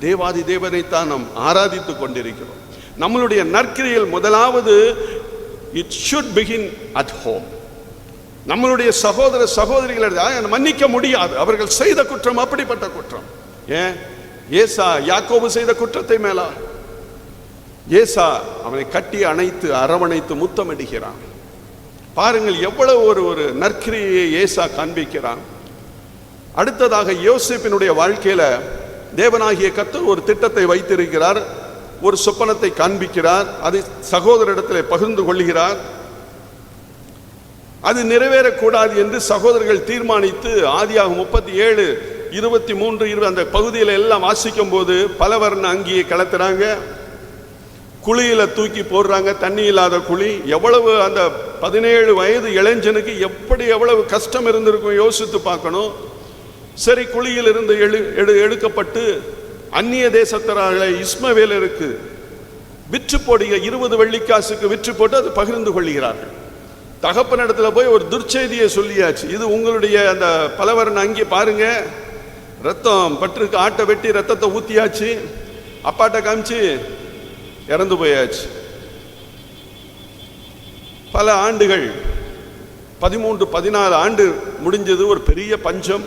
தேவாதி தேவனைத்தான் நாம் ஆராதித்துக் கொண்டிருக்கிறோம். நம்மளுடைய நற்கிரியில் முதலாவது it should begin at home. நம்மளுடைய சகோதர சகோதரிகளை மன்னிக்க முடியாது, அவர்கள் செய்த குற்றம் அப்படிப்பட்ட குற்றம். ஏன் ஏசா யாக்கோபு செய்த குற்றத்தை மேலா? ஏசா அவனை கட்டி அணைத்து அரவணைத்து முத்தமிடுகிறான். பாருங்கள் எவ்வளவு ஒரு நற்கிரியை ஏசா காண்பிக்கிறான். அடுத்ததாக யோசேப்பினுடைய வாழ்க்கையில தேவனாகிய கர்த்தர் ஒரு திட்டத்தை வைத்திருக்கிறார். ஒரு சொப்பனத்தை காண்பிக்கிறார், அதை சகோதரிடத்தில் பகிர்ந்து கொள்கிறார். அது நிறைவேறக்கூடாது என்று சகோதரர்கள் தீர்மானித்து ஆதியாகமம் 37:23 அந்த பகுதியில் எல்லாம் வாசிக்கும் போது பலவர்ண அங்கியை கலத்துறாங்க, குழியில தூக்கி போடுறாங்க, தண்ணி இல்லாத குழி. எவ்வளவு அந்த 17 வயது இளைஞனுக்கு எவ்வளவு கஷ்டம் இருந்திருக்கும் யோசித்து பார்க்கணும். சரி, குழியில் இருந்து எடுக்கப்பட்டு அந்நிய தேசத்தராக இஸ்மவேலருக்கு விற்று போடுக 20 வெள்ளிக்காசுக்கு விற்று போட்டு அது பகிர்ந்து கொள்கிறார்கள். தகப்பனிடத்துல போய் ஒரு துர்ச்செய்தியை சொல்லியாச்சு, இது உங்களுடைய அந்த பலவர்ண அங்கே பாருங்க, ரத்தம் பற்றுக்கு ஆட்டை வெட்டி ரத்தத்தை ஊத்தியாச்சு, அப்பாட்ட காமிச்சு இறந்து போயாச்சு. பல ஆண்டுகள் 13-14 ஆண்டு முடிஞ்சது. ஒரு பெரிய பஞ்சம்.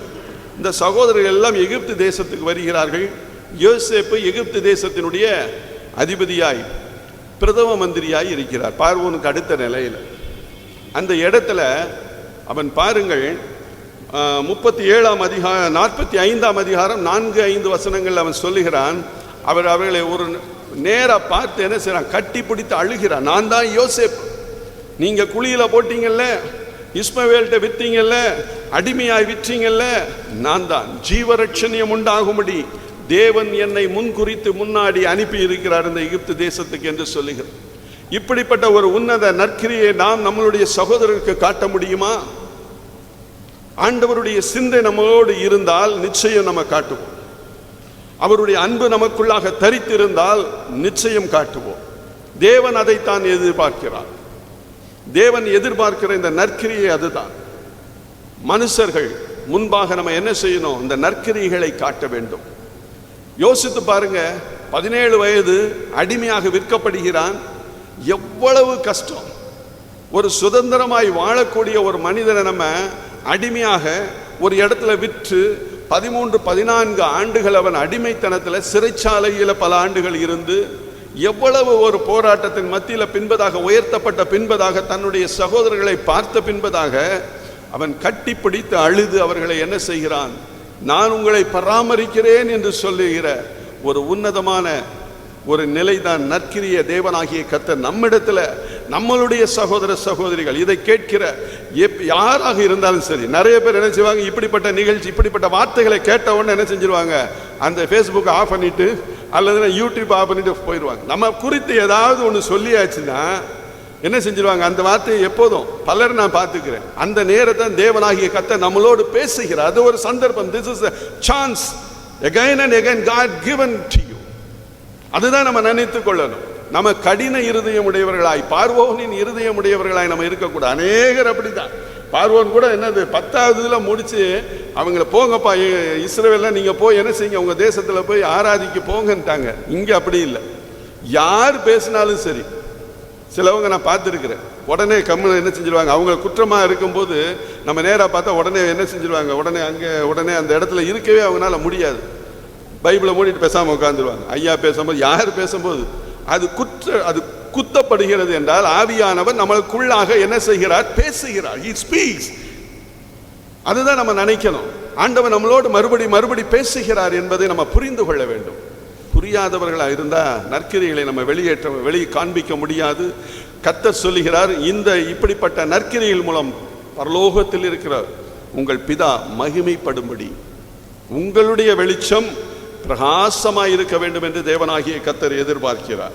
இந்த சகோதரர்கள் எல்லாம் எகிப்து தேசத்துக்கு வருகிறார்கள். யோசேப்பு எகிப்து தேசத்தினுடைய அதிபதியாய் பிரதம மந்திரியாய் இருக்கிறார், பார்வோனுக்கு அடுத்த நிலையில். அந்த இடத்துல அவன் பாருங்கள் 37ஆம் அதிகாரம் 45ஆம் அதிகாரம் 4-5 வசனங்கள் அவன் சொல்லுகிறான். அவர்களை ஒரு நேரா பார்த்து என்ன செய்யறான், கட்டி பிடித்து அழுகிறான். நான் தான் யோசேப்பு, நீங்க குழியில போட்டீங்கல்ல, இஸ்மவேல்கிட்ட விற்றீங்கல்ல, அடிமையாய் விற்றீங்கல்ல, நான் தான். ஜீவரட்சணியம் உண்டாகும்படி தேவன் என்னை முன்குறித்து முன்னாடி அனுப்பி இருக்கிறார் இந்த எகிப்து தேசத்துக்கு என்று சொல்லுகிறார். இப்படிப்பட்ட ஒரு உன்னத நற்கிரியை நாம் நம்மளுடைய சகோதரருக்கு காட்ட முடியுமா? ஆண்டவருடைய சிந்தை நம்மளோடு இருந்தால் நிச்சயம் நம்ம காட்டுவோம். அவருடைய அன்பு நமக்குள்ளாக தரித்திருந்தால் நிச்சயம் காட்டுவோம். தேவன் அதைத்தான் எதிர்பார்க்கிறார். தேவன் எதிர்பார்க்கிற இந்த நற்கிரியை அதுதான். மனுஷர்கள் முன்பாக நம்ம என்ன செய்யணும், இந்த நற்கிரிகளை காட்ட வேண்டும். யோசித்து பாருங்க, 17 வயது அடிமையாக விற்கப்படுகிறான். எவ்வளவு கஷ்டம். ஒரு சுதந்திரமாய் வாழக்கூடிய ஒரு மனிதனை நம்ம அடிமையாக ஒரு இடத்துல விற்று 13-14 ஆண்டுகள் அவன் அடிமைத்தனத்தில் சிறைச்சாலையில் பல ஆண்டுகள் இருந்து எவ்வளவு ஒரு போராட்டத்தின் மத்தியில் பின்பதாக உயர்த்தப்பட்ட பின்பதாக தன்னுடைய சகோதரர்களை பார்த்த பின்பதாக அவன் கட்டி பிடித்து அழுது அவர்களை என்ன செய்கிறான், நான் உங்களை பராமரிக்கிறேன் என்று சொல்லுகிற ஒரு உன்னதமான ஒரு நிலைதான் நற்கிரிய தேவனாகிய கர்த்தர் நம்மிடத்துல. நம்மளுடைய சகோதர சகோதரிகள் இதை கேட்கிற யாராக இருந்தாலும் சரி, நிறைய பேர் என்ன செய்வாங்க, இப்படிப்பட்ட நிகழ்ச்சி இப்படிப்பட்ட வார்த்தைகளை கேட்ட உடனே என்ன செஞ்சிருவாங்க, அந்த ஃபேஸ்புக் ஆஃப் பண்ணிட்டு அல்லது யூடியூப் ஆஃப் பண்ணிட்டு போயிடுவாங்க. நம்ம குறித்து ஏதாவது ஒன்று சொல்லியாச்சுன்னா என்ன செஞ்சிருவாங்க, அந்த வார்த்தையை எப்போதும் பலர் நான் பார்த்துக்கிறேன். அந்த நேரத்தை தேவனாகிய கர்த்தர் நம்மளோடு பேசுகிறார். அது ஒரு சந்தர்ப்பம். This is a chance again and again God given to you. அதுதான் நம்ம நினைத்து கொள்ளணும். நம்ம கடின இருதயம் உடையவர்களாய், பார்வோனின் இருதயம் உடையவர்களாய் நம்ம இருக்கக்கூடாது. அநேகர் அப்படிதான். பார்வோன் கூட என்னது 10வது முடிச்சு அவங்கள போங்கப்பா இஸ்ரவேல்ல நீங்க போய் என்ன செய்யுங்க, உங்க தேசத்துல போய் ஆராதிக்க போங்கன்ட்டாங்க. இங்க அப்படி இல்லை. யார் பேசினாலும் சரி, சிலவங்க நான் பார்த்துருக்கிறேன், உடனே கம்மல் என்ன செஞ்சிருவாங்க, அவங்க குற்றமாக இருக்கும்போது நம்ம நேராக பார்த்தா உடனே என்ன செஞ்சிருவாங்க, உடனே அந்த இடத்துல இருக்கவே அவங்களால முடியாது. பைபிளை மூடிட்டு பேசாமல் உட்காந்துருவாங்க. ஐயா பேசும்போது யார் பேசும்போது அது குத்தப்படுகிறது என்றால் ஆவியானவர் நம்மளுக்குள்ளாக என்ன செய்கிறார், பேசுகிறார். He speaks. அதுதான் நம்ம நினைக்கணும். ஆண்டவர் நம்மளோடு மறுபடி பேசுகிறார் என்பதை நம்ம புரிந்து கொள்ள வேண்டும். புரியாதவர்களாக இருந்தால் நற்கிரிகளை நம்ம வெளியே காண்பிக்க முடியாது. கர்த்தர் சொல்லுகிறார், இந்த இப்படிப்பட்ட நற்கிரிகள் மூலம் பரலோகத்தில் இருக்கிற உங்கள் பிதா மகிமைப்படும்படி உங்களுடைய வெளிச்சம் பிரகாசமாய் இருக்க வேண்டும் என்று தேவனாகிய கர்த்தர் எதிர்பார்க்கிறார்.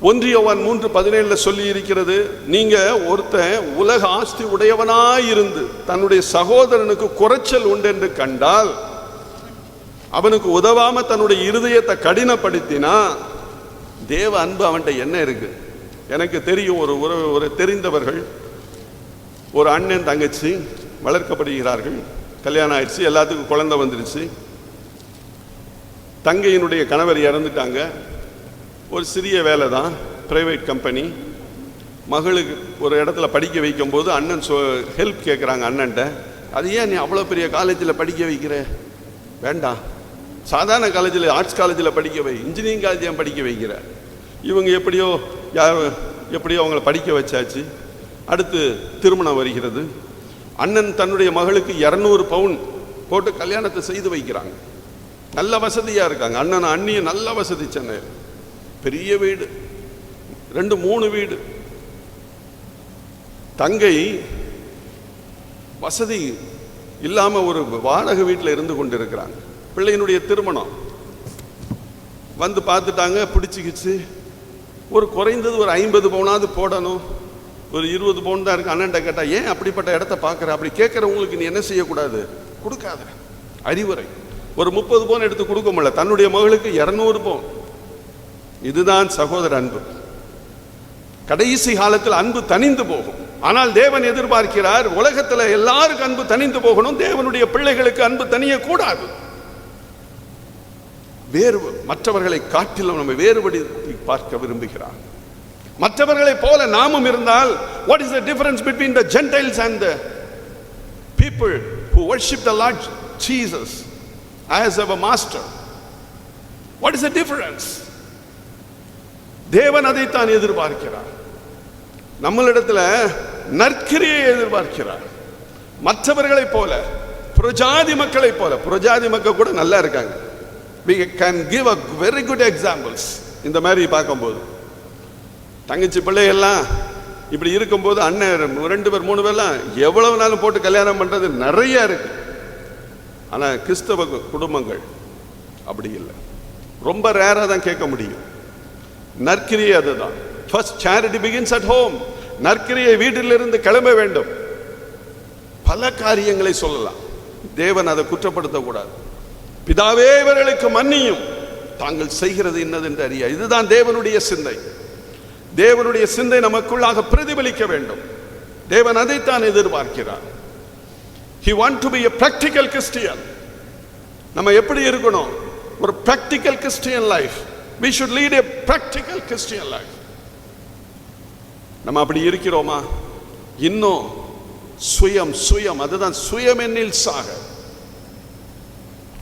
1 யோவான் 3:17 சொல்லி இருக்கிறது, நீங்க ஒருத்தன் உலக ஆஸ்தி உடையவனாயிருந்து தன்னுடைய சகோதரனுக்கு குறைச்சல் உண்டு என்று கண்டால் அவனுக்கு உதவாம தன்னுடைய இருதயத்தை கடினப்படுத்தினா தேவ அன்பு அவன்கிட்ட என்ன இருக்கு? எனக்கு தெரியும், ஒரு தெரிந்தவர்கள், ஒரு அண்ணன் தங்கச்சி வளர்க்கப்படுகிறார்கள், கல்யாணம் ஆயிடுச்சு, எல்லாத்துக்கும் குழந்தை வந்துருச்சு. தங்கையினுடைய கணவர் இறந்துட்டாங்க. ஒரு சிறிய வேலை தான், பிரைவேட் கம்பெனி. மகளுக்கு ஒரு இடத்துல படிக்க வைக்கும் போது அண்ணன் ஹெல்ப் கேட்குறாங்க அண்ணன்ட்ட. அது ஏன் நீ அவ்வளோ பெரிய காலேஜில் படிக்க வைக்கிற? வேண்டாம், சாதாரண காலேஜில், ஆர்ட்ஸ் காலேஜில் படிக்க வை, இன்ஜினியரிங் காலேஜ் ஏன் படிக்க வைக்கிற? இவங்க எப்படியோ அவங்கள படிக்க வச்சாச்சு. அடுத்து திருமணம் வருகிறது. அண்ணன் தன்னுடைய மகளுக்கு 200 பவுன் போட்டு கல்யாணத்தை செய்து வைக்கிறாங்க. நல்ல வசதியாக இருக்காங்க. அண்ணன் அண்ணியும் நல்ல வசதி, சென்னையில் பெரிய வீடு, 2-3 வீடு. தங்கை வசதி இல்லாமல் ஒரு வாடகை வீட்டில் இருந்து கொண்டு இருக்கிறாங்க. பிள்ளையினுடைய திருமணம் வந்து பார்த்துட்டாங்க, பிடிச்சிக்கிச்சு. ஒரு குறைந்தது ஒரு 50 பவுனாவது போடணும். ஒரு 20 பவுன் தான் இருக்கு. அண்ணன்ட்ட கேட்டால், ஏன் அப்படிப்பட்ட இடத்த பார்க்குற? அப்படி கேட்குறவங்களுக்கு நீ என்ன செய்யக்கூடாது? கொடுக்காத. அறிவுரை. ஒரு 30 பவுன் எடுத்து கொடுக்க முடியல, தன்னுடைய மகளுக்கு 200 பவுன். இதுதான் சகோதர அன்பு. கடைசி காலத்தில் அன்பு தனிந்து போகும். ஆனால் தேவன் எதிர்பார்க்கிறார், உலகத்தில் எல்லாருக்கும் அன்பு தனிந்து போகணும், தேவனுடைய பிள்ளைகளுக்கு அன்பு தனியக்கூடாது. மற்றவர்களை காட்டிலும் நம்ம வேறுபடுத்தி பார்க்க விரும்புகிறார். மற்றவர்களை போல நாமும் இருந்தால், what is the difference between the Gentiles and the people who worship the Lord Jesus as our master? What is the difference? தேவன் அதைத்தான் எதிர்பார்க்கிறார். நம்மளிடத்துல நற்கிரியை எதிர்பார்க்கிறார். மற்றவர்களை போல, புறஜாதி மக்களை போல. புறஜாதி மக்கள் கூட நல்லா இருக்காங்க. we can give a very good examples. இந்த மாதிரி பார்க்கும்போது தங்கச்சி பிள்ளையெல்லாம் இப்படி இருக்கும்போது, அண்ணன் 2 பேர் 3 பேர்லாம் எவ்வளவு நாளும் போட்டு கல்யாணம் பண்றது நிறைய இருக்கு. ஆனா கிறிஸ்தவ குடும்பங்கள் அப்படி இல்லை. ரொம்ப ரேரா தான் கேட்க முடியும். நற்கிரியை அதுதான். First charity begins at home. நற்கிரியை வீட்டிலிருந்து கிளம்ப வேண்டும். பல காரியங்களை சொல்லலாம், தேவன் அதை குற்றப்படுத்தக்கூடாது. பிதாவே இவர்களுக்கு மன்னியும், தாங்கள் செய்கிறது இன்னதென்று அறிய. இதுதான் தேவனுடைய சிந்தை. தேவனுடைய சிந்தை நமக்குள்ளாக பிரதிபலிக்க வேண்டும். தேவன் அதைத்தான் எதிர்பார்க்கிறார். He want to be a practical Christian. நம்ம எப்படி இருக்கணும்? ஒரு practical Christian life. We should lead a practical Christian life. நம்ம அப்படி இருக்கிறோமா? இன்னும் சுயம் அதுதான் சுயம் என்னில் சாக.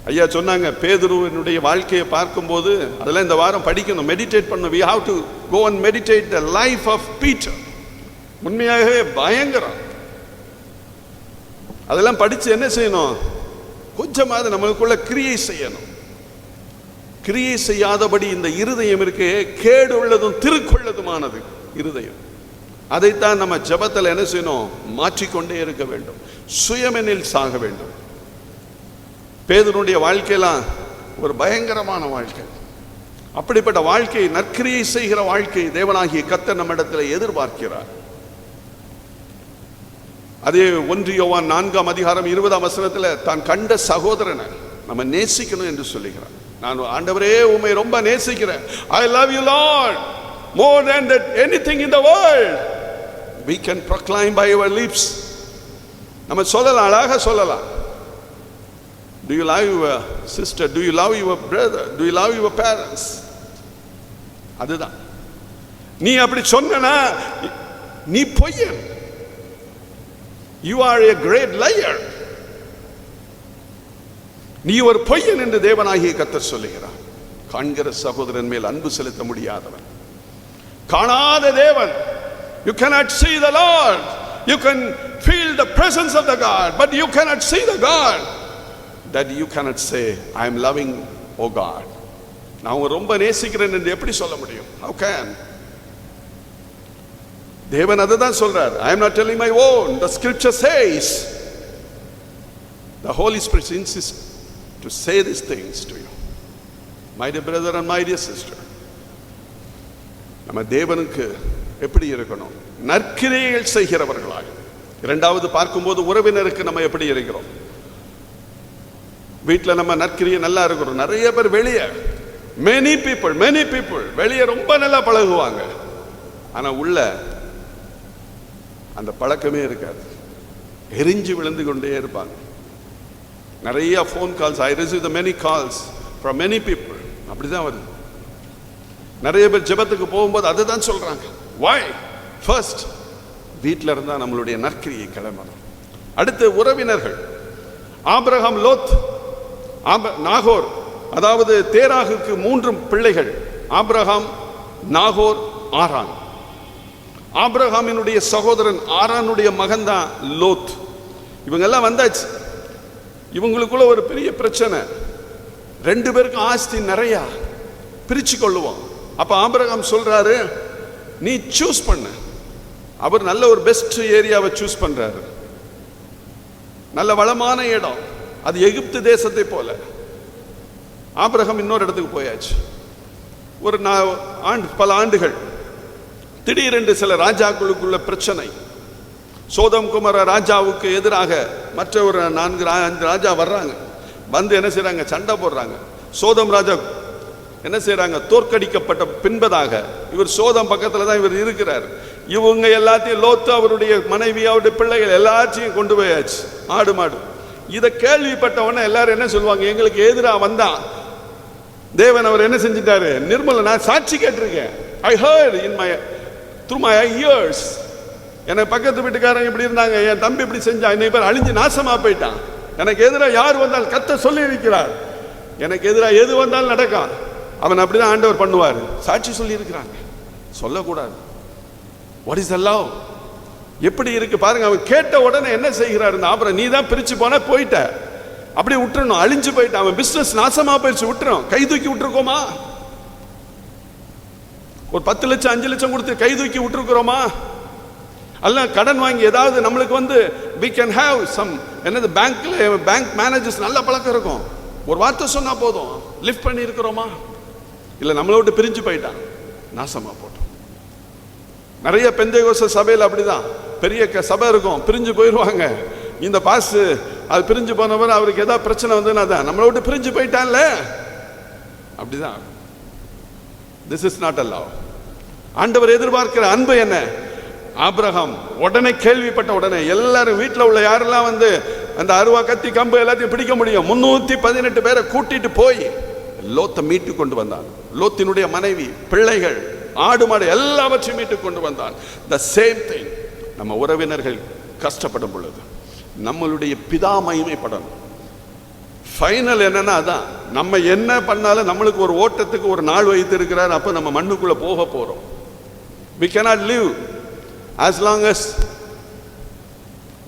ஐயா சொன்னாங்க, பேதுருவினுடைய வாழ்க்கையை பார்க்கும்போது அதெல்லாம் இந்த வாரம் படிக்கணும், மெடிடேட் பண்ணணும். we have to go and meditate the life of Peter. உண்மையாகவே பயங்கரம். அதெல்லாம் படிச்சு என்ன செய்யணும்? கொஞ்சமாவது நம்மளுக்குள்ள கிரியை செய்யணும். கிரியை செய்யாதபடி இந்த இருதயம் இருக்கு, கேடு உள்ளதும் திருக்குள்ளதுமானது இருதயம். அதைத்தான் நம்ம ஜெபத்தில் என்ன செய்யணும்? மாற்றிக்கொண்டே இருக்க வேண்டும். சுயமெனில் சாக வேண்டும். பேதுருடைய வாழ்க்கையெல்லாம் ஒரு பயங்கரமான வாழ்க்கை. அப்படிப்பட்ட வாழ்க்கை, நற்கிரியை செய்கிற வாழ்க்கை தேவனாகிய கர்த்தர் நம்மிடத்தில் எதிர்பார்க்கிறார். அதே 1 யோவான் 4ஆம் அதிகாரம் 20ஆம் வசனத்தில் தான் கண்ட சகோதரனை நம்ம நேசிக்கணும் என்று சொல்லுகிறார். நான் ஆண்டவரே உம்மை ரொம்ப நேசிக்கிறேன். I love you Lord more than that anything in the world. We can proclaim by our lips. நம்ம சொல்லலாம், அழகாக சொல்லலாம். Do you love your sister? Do you love your brother? Do you love your parents? அதுதான். நீ அப்படி சொன்னா நீ பொய்யன். You are a great liar. நீ ஒரு பொய்யன் என்று தேவனாகிய கர்த்தர் சொல்லுகிறார். காண்கிற சகோதரன் மேல் அன்பு செலுத்த முடியாதவன், காணாத தேவன். You cannot see the Lord. You can feel the presence of the God, but you cannot see the God. That you cannot say, I am loving, oh God. நான் ரொம்ப நேசிக்கிறேன் என்று எப்படி சொல்ல முடியும்? How can? தேவன் அதுதான் சொல்றார். I am not telling my own. The scripture says, the Holy Spirit insists to say these things to you. My dear brother and my dear sister, நம்ம தேவனுக்கு எப்படி இருக்கணும்? நற்கிரியைகள் செய்கிறவர்களாக. இரண்டாவது பார்க்கும்போது உறவினருக்கு நம்ம எப்படி இருக்கிறோம்? வீட்டில் நம்ம நற்கிரியை நல்லா இருக்கிறோம். நிறைய பேர் வெளியே many people வெளியே ரொம்ப நல்லா பழகுவாங்க, ஆனா உள்ள அந்த பழக்கமே இருக்காது, எரிஞ்சு விழுந்து கொண்டே இருப்பாங்க. நிறைய phone calls, I receive many calls from many people. அப்படிதான் வருது. நிறைய பேர் ஜெபத்துக்கு போகும்போது அதுதான் சொல்றாங்க. why first வீட்டில இருந்தா நம்மளுடைய நற்கிரியை கிளம்பணும். அடுத்து உறவினர்கள், ஆபிரகாம், லோத், நாகோர், அதாவது தேராகுக்கு 3 பிள்ளைகள், ஆபிரகாம், நாகோர், ஆரான். ஆபிரகாமினுடைய சகோதரன் ஆரானுடைய மகன் தான் லோத். இவங்க எல்லாம் வந்தாச்சு. இவங்களுக்குள்ள ஒரு பெரிய பிரச்சனை, 2 பேருக்கும் ஆஸ்தி நிறைய, பிரிச்சு கொள்ளுவோம். அப்ப ஆபிரகாம் சொல்றாரு, நீ சூஸ் பண்ண. அவர் நல்ல ஒரு பெஸ்ட் ஏரியாவை சூஸ் பண்றாரு, நல்ல வளமான இடம், அது எகிப்து தேசத்தை போல. ஆபிரகாம் இன்னொரு இடத்துக்கு போயாச்சு. ஒரு பல ஆண்டுகள் திடீரென்று சில ராஜாக்களுக்குள்ள பிரச்சனை. சோதம் குமார ராஜாவுக்கு எதிராக மற்ற ஒரு 4-5 ராஜா வர்றாங்க. வந்து என்ன செய்றாங்க, சண்டை போடுறாங்க. சோதம் ராஜா என்ன செய்றாங்க, தோற்கடிக்கப்பட்ட பின்பதாக இவர் சோதம் பக்கத்துல தான் இவர் இருக்கிறார். இவங்க எல்லாத்தையும் லோத்து, அவருடைய மனைவி, அவருடைய பிள்ளைகள் எல்லாத்தையும் கொண்டு போயாச்சு, ஆடு மாடு. இதை கேள்விப்பட்டவன எல்லாரும் என்ன சொல்லுவாங்க, எங்களுக்கு எதிராக வந்தா தேவன் அவர் என்ன செஞ்சிட்டாரு, நிர்மல, நான் சாட்சி கேட்டிருக்கேன், I heard in my through my years. எனக்கு பக்கத்து வீட்டுக்காரங்க இப்படி இருந்தாங்க, என் தம்பி இப்படி செஞ்சான், இன்னைக்கு பேர் அழிஞ்சு நாசமா போயிட்டான். எனக்கு எதிராக யார் வந்தால் கத்த சொல்லி இருக்கிறார், எனக்கு எதிராக எது வந்தாலும் நடக்கும், அவன் அப்படிதான் ஆண்டவர் பண்ணுவார், சாட்சி சொல்லி இருக்கிறாங்க. சொல்லக்கூடாது. What is the love? எப்படி இருக்கு பாருங்க. அவன் கேட்ட உடனே என்ன செய்கிறார், அப்புறம் நீ தான் பிரிச்சு போன, போயிட்ட, அப்படி விட்டுறணும், அழிஞ்சு போயிட்டான், அவன் பிசினஸ் நாசமா போயிடுச்சு, விட்டுறோம். கை தூக்கி விட்டுருக்கோமா? ஒரு 10 லட்சம் 5 லட்சம் கொடுத்து கை தூக்கி விட்டுருக்கிறோமா? அல்ல கடன் வாங்கி ஏதாவது நம்மளுக்கு வந்து we can have some என்னது பேங்க் மேனேஜர்ஸ் நல்ல பழக்கம் இருக்கும், ஒரு வார்த்தை சொன்னா போதும், லிஃப்ட் பண்ணி இருக்கிறோமா? இல்ல நம்மளை விட்டு பிரிஞ்சு போயிட்டான், நாசமா போட்டோம். நிறைய பெந்தேகோஸ்தே சபையில் அப்படிதான், பெரிய சபை இருக்கும், பிரிஞ்சு போயிடுவாங்க. இந்த பாஸ் அது பிரிஞ்சு போனவர், அவருக்கு ஏதாவது பிரச்சனை வந்துன்னா தான் நம்மளை விட்டு பிரிஞ்சு போயிட்டான்ல, அப்படிதான். This is not a love. ஆண்டவர் எதிர்பார்க்கிற அன்பு என்ன? ஆபிரகாம் உடனே கேள்விப்பட்ட உடனே எல்லாரும் வீட்டில் உள்ள யாரெல்லாம் வந்து அந்த அருவா, கத்தி, கம்பு எல்லாத்தையும் பிடிக்க முடியும், 318 பேரை கூட்டிட்டு போய் லோத்தை மீட்டு கொண்டு வந்தான். லோத்தினுடைய மனைவி, பிள்ளைகள், ஆடு மாடு எல்லாவற்றையும் மீட்டு கொண்டு வந்தான். த சேம் திங், நம்ம உறவினர்கள் கஷ்டப்படும் பொழுது நம்மளுடைய பிதா மகிமைப்படணும். ஃபைனல் என்னன்னா அதான், நம்ம என்ன பண்ணாலும் நம்மளுக்கு ஒரு ஓட்டத்துக்கு ஒரு நாள் வைத்து இருக்கிறார், அப்ப நம்ம மண்ணுக்குள்ள போக போறோம். we cannot live as long as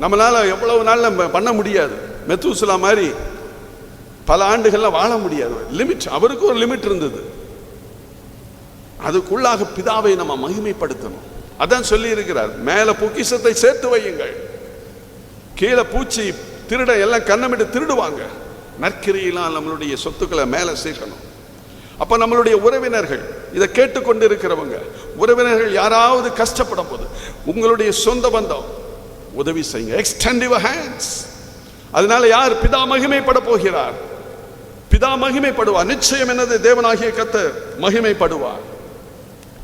நம்மளால எவ்வளவு நாள் நம்ம பண்ண முடியாது. மெத்தூசலா மாதிரி பல ஆண்டுகள்ல வாழ முடியாது. லிமிட், அவருக்கு ஒரு லிமிட் இருந்தது. அதுக்குள்ளாக பிதாவை நம்ம மகிமைப்படுத்தணும். அதான் சொல்லி இருக்கிறார், மேல பொக்கிஷத்தை சேர்த்து வையுங்கள், கீழே பூச்சி திருட எல்லாம் கண்ணமிட்டு திருடுவாங்க, நற்கிரியெல்லாம் நம்மளுடைய சொத்துக்களை மேல சேர்க்கணும். அப்ப நம்மளுடைய உறவினர்கள், இதை கேட்டுக்கொண்டு இருக்கிறவங்க, உறவினர்கள் யாராவது கஷ்டப்படும் போது உங்களுடைய சொந்த பந்தம் உதவி செய்யுங்க, எக்ஸ்டெண்ட் யுவர் ஹேண்ட்ஸ். அதனால யார் பிதா மகிமைப்பட போகிறார்? பிதா மகிமைப்படுவார். நிச்சயம் என்னது, தேவனாகிய கர்த்தர் மகிமைப்படுவார்.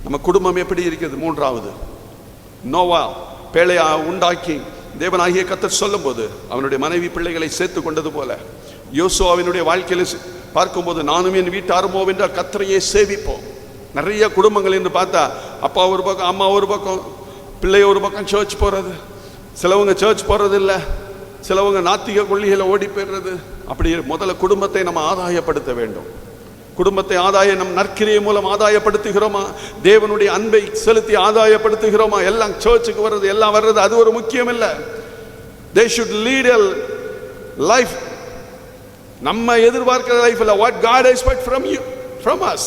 நம்ம குடும்பம் எப்படி இருக்கிறது? 3வது, நோவா பேழையா உண்டாக்கி தேவனாகிய கர்த்தர் சொல்லும் போது அவனுடைய மனைவி பிள்ளைகளை சேர்த்து கொண்டது போல யோசுவாவினுடைய வாழ்க்கையில பார்க்கும்போது, நானும் என் வீட்டாருமோ என்றால் கர்த்தரையே சேவிப்போம். நிறைய குடும்பங்கள் என்று பார்த்தா அப்பா ஒரு பக்கம், அம்மா ஒரு பக்கம், பிள்ளை ஒரு பக்கம் சர்ச் போறது, சிலவங்க சர்ச் போறது இல்லை, சிலவங்க நாத்திக கொள்கையில ஓடி போயிடுறது. அப்படி முதல்ல குடும்பத்தை நம்ம ஆதாயப்படுத்த வேண்டும். குடும்பத்தை நம் நற்கிரியை மூலம் ஆதாயப்படுத்துகிறோமா? தேவனுடைய அன்பை செலுத்தி ஆதாயப்படுத்துகிறோமா? எல்லாம் சர்ச்சுக்கு வர்றது, எல்லாம் வர்றது, அது ஒரு முக்கியம் இல்லை. they should lead a life, நம்ம எதிர்பார்க்கிற லைஃப் இல்ல, what God expects from you, from us.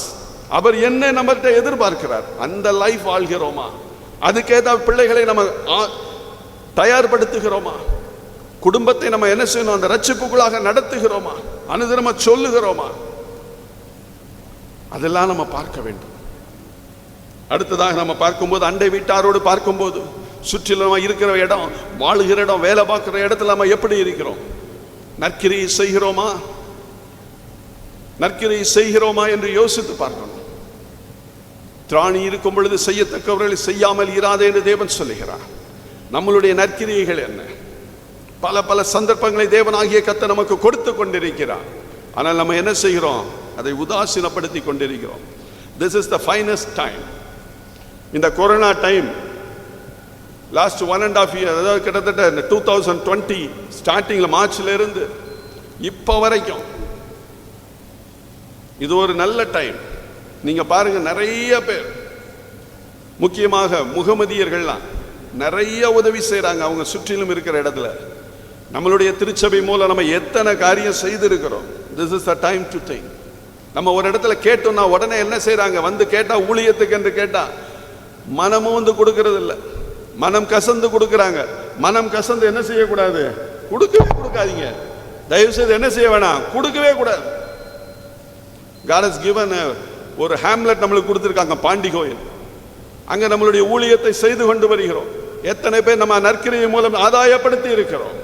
அவர் என்ன நம்மகிட்ட எதிர்பார்க்கிறார், அந்த லைஃப் வாழ்கிறோமா? அதுக்கேற்ற பிள்ளைகளை நம்ம தயார்படுத்துகிறோமா? குடும்பத்தை நம்ம என்ன செய்யணும், அந்த ரட்சிப்புக்குள்ளாக நடத்துகிறோமா? அனுதினமா சொல்லுகிறோமா? அதெல்லாம் நம்ம பார்க்க வேண்டும். அடுத்ததாக நம்ம பார்க்கும்போது, அண்டை வீட்டாரோடு பார்க்கும்போது, சுற்றிலும் இருக்கிற இடம், வாழுகிற இடம், வேலை பார்க்கிற இடத்துல நம்ம எப்படி இருக்கிறோம்? நற்கிரியை செய்கிறோமா? நற்கிரியை செய்கிறோமா என்று யோசித்து பார்க்கணும். திராணி இருக்கும் பொழுது செய்யத்தக்கவர்களை செய்யாமல் இராதே என்று தேவன் சொல்லுகிறார். நம்மளுடைய நற்கிரியைகள் என்ன? பல பல சந்தர்ப்பங்களை தேவனாகிய கர்த்தர் நமக்கு கொடுத்து கொண்டிருக்கிறார். ஆனால் நம்ம என்ன செய்கிறோம்? அதை உதாசீனப்படுத்தி கொண்டிருக்கிறோம். This is the finest time. இந்த கொரோனா டைம் லாஸ்ட் 1.5 இயர், அதாவது கிட்டத்தட்ட 2020 ஸ்டார்டிங்ல மார்ச்ல இருந்து இப்போ வரைக்கும் இது ஒரு நல்ல டைம். நீங்க பாருங்க, நிறைய பேர், முக்கியமாக முகமதியர்கள்லாம் நிறைய உதவி செய்யறாங்க அவங்க சுற்றிலும் இருக்கிற இடத்துல. நம்மளுடைய திருச்சபை மூலம் நம்ம எத்தனை காரியம் செய்திருக்கிறோம். This is the time to take. நம்ம ஒரு இடத்துல கேட்டோம்னா உடனே என்ன செய்யறாங்க? வந்து கேட்டா ஊழியத்துக்கு என்று கேட்டா மனமும் வந்து கொடுக்கறது இல்லை, மனம் கசந்து கொடுக்கறாங்க. மனம் கசந்து என்ன செய்யக்கூடாது? கொடுக்கவே கொடுக்காதீங்க. தயவு செய்து என்ன செய்ய வேணாம்? கொடுக்கவே கூடாது. God has given ஒரு ஹேம்லெட் நம்மளுக்கு கொடுத்துருக்காங்க, பாண்டி கோயில். அங்க நம்மளுடைய ஊழியத்தை செய்து கொண்டு வருகிறோம். எத்தனை பேர் நம்ம நற்கிரியை மூலம் ஆதாயப்படுத்தி இருக்கிறோம்.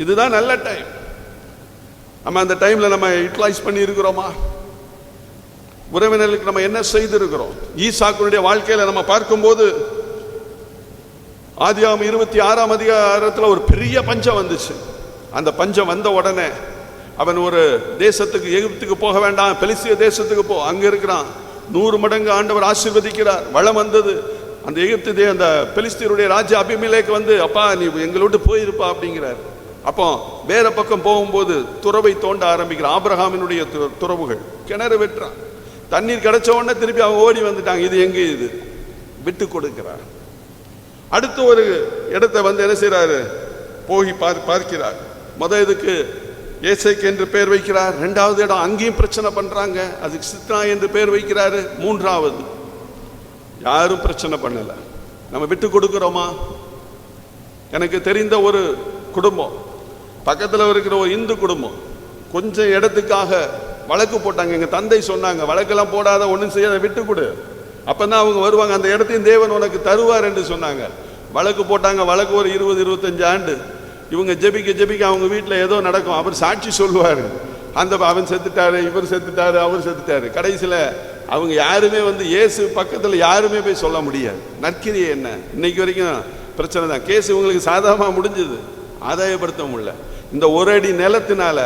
இதுதான் நல்ல டைம். நம்ம அந்த டைம்ல நம்ம யூட்டிலைஸ் பண்ணி இருக்கிறோமா? உறவினர்களுக்கு நம்ம என்ன செய்திருக்கிறோம்? ஈசாக்குடைய வாழ்க்கையில நம்ம பார்க்கும்போது ஆதியாகமம் 26ஆம் அதிகாரத்தில் ஒரு பெரிய பஞ்சம் வந்துச்சு. அந்த பஞ்சம் வந்த உடனே அவன் ஒரு தேசத்துக்கு, எகிப்துக்கு போக வேண்டாம், பெலிஸ்திய தேசத்துக்கு போ, அங்க இருக்கிறான். 100 மடங்கு ஆண்டவர் ஆசீர்வதிக்கிறார். வளம் வந்தது. அந்த எகிப்து அந்த பெலிஸ்தியருடைய ராஜா அபிமெலேக்கு வந்து, அப்பா நீ எங்களை விட்டு போயிருப்பா அப்படிங்கிறார். அப்போ வேற பக்கம் போகும்போது துறவை தோண்ட ஆரம்பிக்கிற ஆபிரகாமினுடைய துறவுகள் கிணறு வெட்டுறான். தண்ணீர் கிடைச்ச உடனே திருப்பி அவங்க ஓடி வந்துட்டாங்க. இது எங்க? இது விட்டு கொடுக்கிறார். அடுத்து ஒரு இடத்தை வந்து என்ன செய்யறாரு? போய் பார்க்கிறார். இதுக்கு ஏசேக்கு என்று பேர் வைக்கிறார். 2வது இடம் அங்கேயும் பிரச்சனை பண்றாங்க, அதுக்கு சித்ரா என்று பேர் வைக்கிறாரு. 3வது யாரும் பிரச்சனை பண்ணல. நம்ம விட்டு கொடுக்கிறோமா? எனக்கு தெரிந்த ஒரு குடும்பம், பக்கத்தில் இருக்கிற ஒரு இந்து குடும்பம், கொஞ்சம் இடத்துக்காக வழக்கு போட்டாங்க. எங்க தந்தை சொன்னாங்க, வழக்கெல்லாம் போடாத, ஒன்றும் செய்யாத, விட்டு கொடு, அப்பதான் அவங்க வருவாங்க, அந்த இடத்தையும் தேவன் உனக்கு தருவார் என்று சொன்னாங்க. வழக்கு போட்டாங்க. வழக்கு ஒரு 20-25 ஆண்டு. இவங்க ஜெபிக்க ஜெபிக்க அவங்க வீட்டில் ஏதோ நடக்கும். அவர் சாட்சி சொல்லுவார், அந்த அவன் செத்துட்டாரு, இவர் செத்துட்டாரு, அவர் செத்துட்டாரு. கடைசியில் அவங்க யாருமே வந்து இயேசு பக்கத்தில் யாருமே போய் சொல்ல முடியாது. நற்கிரியை என்ன? இன்னைக்கு வரைக்கும் பிரச்சனை தான். கேஸ் இவங்களுக்கு சாதாரணமாக முடிஞ்சது, ஆதாயப்படுத்த முடியல. இந்த ஒரு அடி நிலத்தினால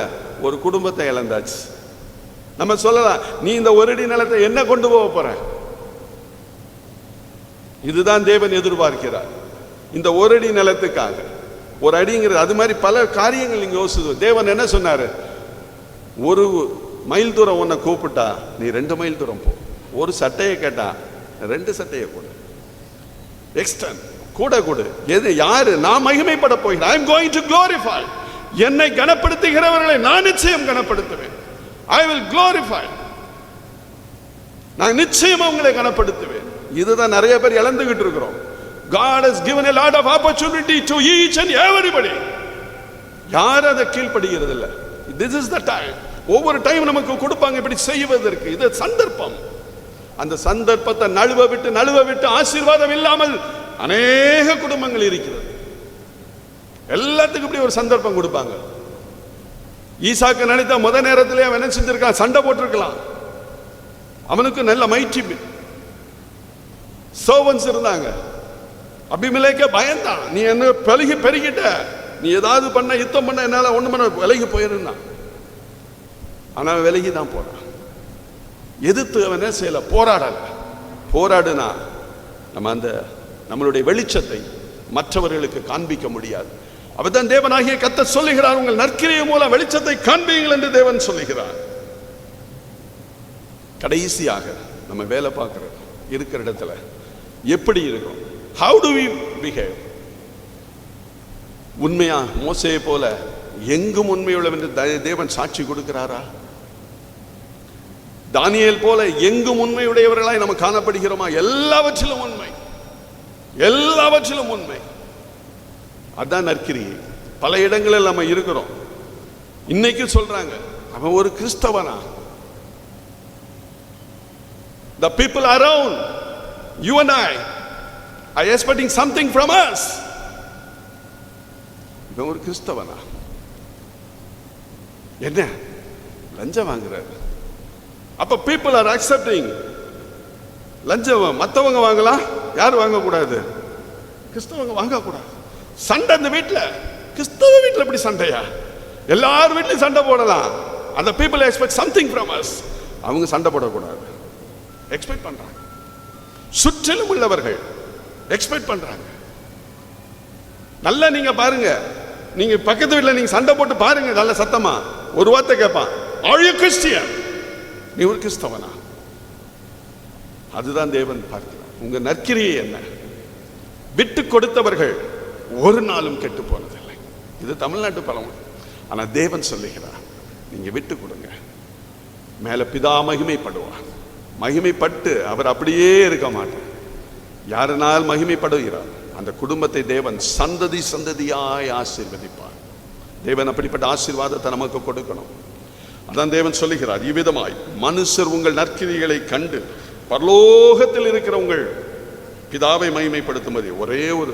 ஒரு குடும்பத்தை இழந்தாச்சு. நம்ம சொல்லலாம், நீ இந்த ஒரு அடி நிலத்தை என்ன கொண்டு போக போற? இதுதான் தேவன் எதிர்பார்க்கிறார். இந்த ஒரு அடி நிலத்துக்காக, ஒரு அடிங்கிறது அது மாதிரி பல காரியங்கள் நீங்க யோசிச்சு. தேவன் என்ன சொன்னாரு? ஒரு மைல் தூரம் உன்னை கூப்பிட்டா நீ 2 மைல் தூரம் போ. ஒரு சட்டையை கேட்டா 2 சட்டையை கொடு, எக்ஸ்டன் கூட கொடு. எது? யாரு? நான் மகிமைப்பட போகிறேன். I am going to glorify. என்னை கனப்படுத்துகிறவர்களை நான் நிச்சயம் கனப்படுத்துவேன். I will glorify. நான் நிச்சயம் அவங்களை கனப்படுத்துவேன். இதுதான் நிறைய பேர் இழந்துகிட்டு இருக்கிறோம். God has given a lot of opportunity to each and everybody. யார் அதை கீழ்ப்படுகிறது இல்லை. This is the time. ஒவ்வொரு டைம் நமக்கு கொடுப்பாங்க இப்படி செய்வதற்கு. இது சந்தர்ப்பம். அந்த சந்தர்ப்பத்தை நழுவ விட்டு ஆசீர்வாதம் இல்லாமல் அநேக குடும்பங்கள் இருக்கிறது. எல்லாத்துக்கும் இப்படி ஒரு சந்தர்ப்பம் கொடுப்பாங்க. ஈசாக்கு நினைத்த முத நேரத்திலே அவன் என்ன செஞ்சிருக்கான்? சண்டை போட்டிருக்கலாம். அவனுக்கு நல்ல மைட்டி சர்வன்ஸ் இருந்தாங்க. அபிமெலேக்கே பயந்தான், நீ என்ன பெருகிட்ட, நீ ஏதாவது பண்ண, யுத்தம் பண்ண, என்னால ஒண்ணு பண்ண, விலகி போயிருந்தான். ஆனா விலகி தான் போறான். எதிர்த்து அவன் செய்யல, போராடல. போராடுனா நம்ம அந்த நம்மளுடைய வெளிச்சத்தை மற்றவர்களுக்கு காண்பிக்க முடியாது. அவர்தான் தேவனாகிய கர்த்தர் சொல்லுகிறார், உங்கள் நற்கிரியை மூலம் வெளிச்சத்தை காண்பீங்கள் என்று தேவன் சொல்லுகிறார். கடைசியாக நம்ம வேலை பார்க்கிற இருக்கிற இடத்துல எப்படி இருக்கும்? How do we behave? உண்மையா மோசேயை போல எங்கும் உண்மையுள்ளவன் என்று தேவன் சாட்சி கொடுக்கிறாரா? தானியேல் போல எங்கும் உண்மையுடையவர்களாய் நம்ம காணப்படுகிறோமா? எல்லாவற்றிலும் உண்மை, எல்லாவற்றிலும் உண்மை. அதான் நற்கிரியை. பல இடங்களில் நம்ம இருக்கிறோம். இன்னைக்கு சொல்றாங்க அவன் ஒரு கிறிஸ்தவனா? The people around you and I are expecting something from us. இவன் ஒரு கிறிஸ்தவனா? என்ன லஞ்சம் வாங்குறாரு. அப்ப people are accepting லஞ்சம். மற்றவங்க வாங்கலாம், யார் வாங்கக்கூடாது? கிறிஸ்தவங்க வாங்கக்கூடாது. சண்டை அந்த வீட்டில், கிறிஸ்தவ வீட்டில் எப்படி சண்டையா? எல்லார் வீட்லையும் சண்டை போடலாம். அந்த people expect something from us. அவங்க சண்டை போடக்கூடாது, எக்ஸ்பெக்ட் பண்றாங்க. சுற்றிலும் உள்ளவர்கள் எக்ஸ்பெக்ட் பண்றாங்க. நல்லா நீங்க பாருங்க, நீங்க பக்கத்து வீட்டில் நீங்க சண்டை போட்டு பாருங்க, நல்ல சத்தமா ஒரு வார்த்தை கேட்பான், ஆர் யூ கிறிஸ்டியன்? நீ ஒரு கிறிஸ்தவனா? அதுதான் தேவன் பார்க்கிறார். உங்க நற்கிரியை என்ன? விட்டு கொடுத்தவர்கள் ஒரு நாளும் கெட்டு போனதில்லை. இது தமிழ்நாட்டு பழமொழி. ஆனா தேவன் சொல்லுகிறார், நீங்க விட்டு கொடுங்க, மேல பிதா மகிமைப்படுவார். மகிமைப்பட்டு அவர் அப்படியே இருக்க மாட்டார். யாருனால் மகிமைப்படுகிறார் அந்த குடும்பத்தை தேவன் சந்ததி சந்ததியாய் ஆசீர்வதிப்பார். தேவன் அப்படிப்பட்ட ஆசீர்வாதத்தை நமக்கு கொடுக்கணும். அதான் தேவன் சொல்லுகிறார், இவ்விதமாய் மனுஷர் உங்கள் நற்கிரிகளை கண்டு பரலோகத்தில் இருக்கிற உங்கள் பிதாவை மகிமைப்படுத்தும்படி. ஒரே ஒரு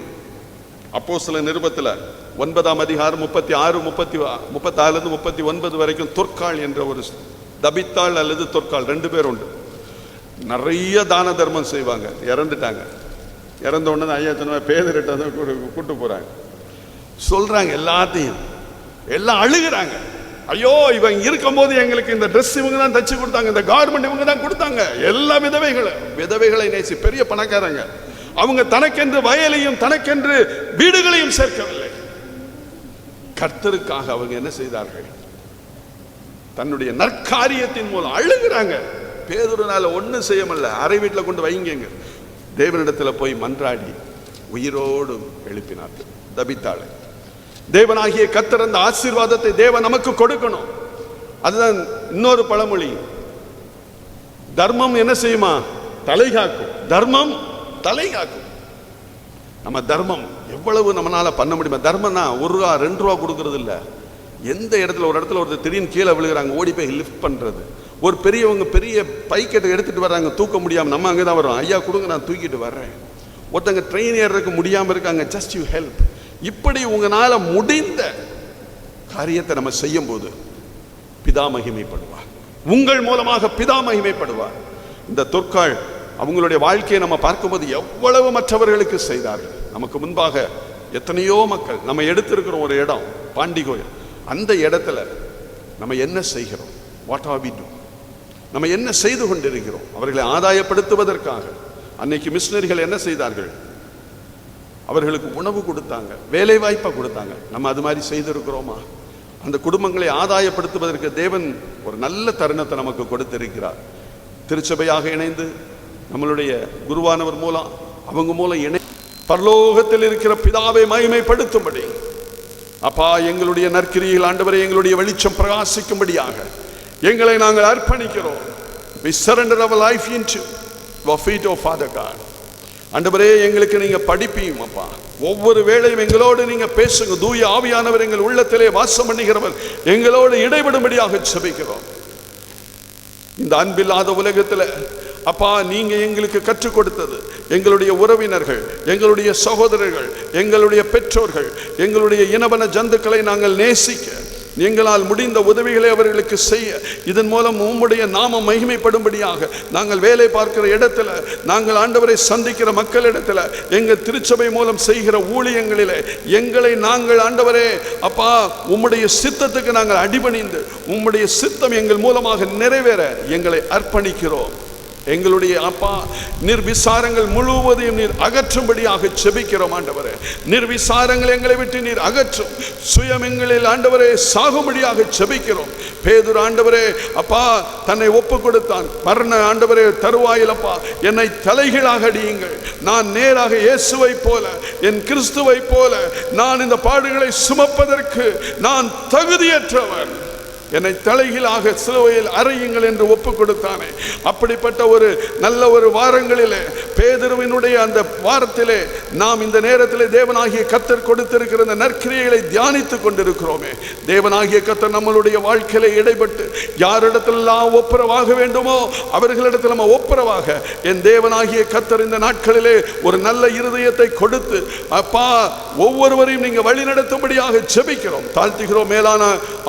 அப்போஸ்தலர் நிருபத்தில் 9ஆம் அதிகாரம் 36, 34, 39 வரைக்கும் தொற்காள் என்ற ஒரு தபித்தாள் அல்லது தொற்காள் 2 பேர் உண்டு. நிறைய தான தர்மம் செய்வாங்க. இறந்துட்டாங்க. இறந்த உடனே ஐயா சொன்ன பேதரிட்ட வந்து கூட்டு போறாங்க. சொல்றாங்க எல்லாத்தையும், எல்லாம் அழுகிறாங்க. ஐயோ, இவங்க இருக்கும் போது எங்களுக்கு இந்த ட்ரெஸ் இவங்க தான் தச்சு கொடுத்தாங்க, இந்த கார்மெண்ட் இவங்க தான் கொடுத்தாங்க. எல்லா விதவைகளை நேசி பெரிய பணக்காரங்க. அவங்க தனக்கென்று வயலையும் தனக்கென்று வீடுகளையும் சேர்க்கவில்லை. கர்த்தருக்காக அவங்க என்ன செய்தார்கள்? தன்னுடைய நற்காரியத்தின் மூலம் அழுகிறாங்க. பேதுருனால ஒன்றும் செய்ய முடியல. அறை வீட்டில் கொண்டு வைங்க. தேவனிடத்தில் போய் மன்றாடி உயிரோடு எழுப்பினார்கள் தபித்தாளை. தேவனாகிய கர்த்தர் அந்த ஆசீர்வாதத்தை தேவன் நமக்கு கொடுக்கணும். அதுதான் இன்னொரு பழமொழி, தர்மம் என்ன செய்யுமா? தலை காக்கும். தர்மம் தலை காக்கும். நம்ம தர்மம் எவ்வளவு நம்மளால பண்ண முடியுமா? தர்மம்னா 1 ரூபா 2 ரூபா கொடுக்கறது இல்லை. எந்த இடத்துல ஒரு இடத்துல ஒரு திடீர்னு கீழே விழுகிறாங்க, ஓடி போய் லிஃப்ட் பண்றது. ஒரு பெரியவங்க பெரிய பைக்கெட்டை எடுத்துட்டு வர்றாங்க, தூக்க முடியாமல், நம்ம அங்கே தான் வரோம், ஐயா கொடுங்க நான் தூக்கிட்டு வர்றேன். ஒருத்தங்க ட்ரெயின் ஏறதுக்கு முடியாமல் இருக்காங்க, ஜஸ்ட் யூ ஹெல்ப். இப்படி உங்களால முடிந்த காரியத்தை நம்ம செய்யும் போது பிதா மகிமைப்படுவார். உங்கள் மூலமாக பிதா மகிமைப்படுவார். இந்த தொற்காள் அவங்களுடைய வாழ்க்கையை நம்ம பார்க்கும்போது எவ்வளவு மற்றவர்களுக்கு செய்தார்கள். நமக்கு முன்பாக எத்தனையோ மக்கள். நம்ம எடுத்திருக்கிற ஒரு இடம் பாண்டி கோயில். அந்த இடத்துல நம்ம என்ன செய்கிறோம்? What are we do? நம்ம என்ன செய்து கொண்டிருக்கிறோம்? அவர்களை ஆதாயப்படுத்துவதற்காக அன்னைக்கு மிஷனரிகள் என்ன செய்தார்கள்? அவர்களுக்கு உணவு கொடுத்தாங்க, வேலை வாய்ப்பை கொடுத்தாங்க. நம்ம அது மாதிரி செய்திருக்கிறோமா? அந்த குடும்பங்களை ஆதாயப்படுத்துவதற்கு தேவன் ஒரு நல்ல தருணத்தை நமக்கு கொடுத்திருக்கிறார். திருச்சபையாக இணைந்து நம்மளுடைய குருவானவர் மூலம் அவங்க மூலம் பரலோகத்தில் இருக்கிற பிதாவை மகிமைப்படுத்தும்படி, அப்பா எங்களுடைய நற்கிரியில் ஆண்டவரே எங்களுடைய வெளிச்சம் பிரகாசிக்கும்படியாக எங்களை நாங்கள் அர்ப்பணிக்கிறோம். We surrender our life into your feet, O Father God. ஆண்டவரே எங்களுக்கு நீங்க படிப்பீங்க அப்பா. ஒவ்வொரு வேளையும் எங்களோடு நீங்க பேசுங்க. தூய ஆவியானவர் எங்கள் உள்ளத்திலே வாசம் பண்ணுகிறவர் எங்களோடு இடைபடும்படியாக ஜெபிக்கிறோம். இந்த அன்பில்லாத உலகத்துல அப்பா நீங்க எங்களுக்கு கற்றுக் கொடுத்தது, எங்களுடைய உறவினர்கள், எங்களுடைய சகோதரர்கள், எங்களுடைய பெற்றோர்கள், எங்களுடைய இனவன ஜந்துக்களை நாங்கள் நேசிக்க, எங்களால் முடிந்த உதவிகளை அவர்களுக்கு செய்ய, இதன் மூலம் உம்முடைய நாமம் மகிமைப்படும்படியாக நாங்கள் வேலை பார்க்கிற இடத்துல, நாங்கள் ஆண்டவரை சந்திக்கிற மக்களிடத்துல, எங்கள் திருச்சபை மூலம் செய்கிற ஊழியங்களிலே எங்களை நாங்கள் ஆண்டவரே அப்பா உம்முடைய சித்தத்துக்கு நாங்கள் அடிபணிந்து உம்முடைய சித்தம் எங்கள் மூலமாக நிறைவேற எங்களை அர்ப்பணிக்கிறோம். எங்களுடைய அப்பா நிர்விசாரங்கள் முழுவதையும் நீர் அகற்றும்படியாக செபிக்கிறோம் ஆண்டவரே. நிர்விசாரங்கள் எங்களை விட்டு நீர் அகற்றும். சுயம் எங்களில் ஆண்டவரே சாகும்படியாக செபிக்கிறோம். பேதுரு ஆண்டவரே அப்பா தன்னை ஒப்பு கொடுத்தான். மரண ஆண்டவரே தருவாயில் அப்பா என்னை தலைகீழாக அடியுங்கள், நான் நேராக இயேசுவை போல என் கிறிஸ்துவை போல நான் இந்த பாடுகளை சுமப்பதற்கு நான் தகுதியற்றவன், என்னை தலைகீழாக சிலுவையில் அறையுங்கள் என்று ஒப்பு கொடுத்தானே. அப்படிப்பட்ட ஒரு நல்ல ஒரு வாரங்களிலே பேதுருவினுடைய அந்த வாரத்திலே நாம் இந்த நேரத்திலே தேவனாகிய கர்த்தர் கொடுத்திருக்கிற அந்த நற்கிரியைகளை தியானித்துக் கொண்டிருக்கிறோமே. தேவனாகிய கர்த்தர் நம்மளுடைய வாழ்க்கையில இடைப்பட்டு யாரிடத்திலெல்லாம் ஒப்புரவாக வேண்டுமோ அவர்களிடத்தில் நம்ம ஒப்புரவாக என் தேவனாகிய கர்த்தர் இந்த நாட்களிலே ஒரு நல்ல இருதயத்தை கொடுத்து அப்பா ஒவ்வொருவரையும் நீங்க வழி நடத்தும்படியாக ஜெபிக்கிறோம், தாழ்த்துகிறோம். மேலான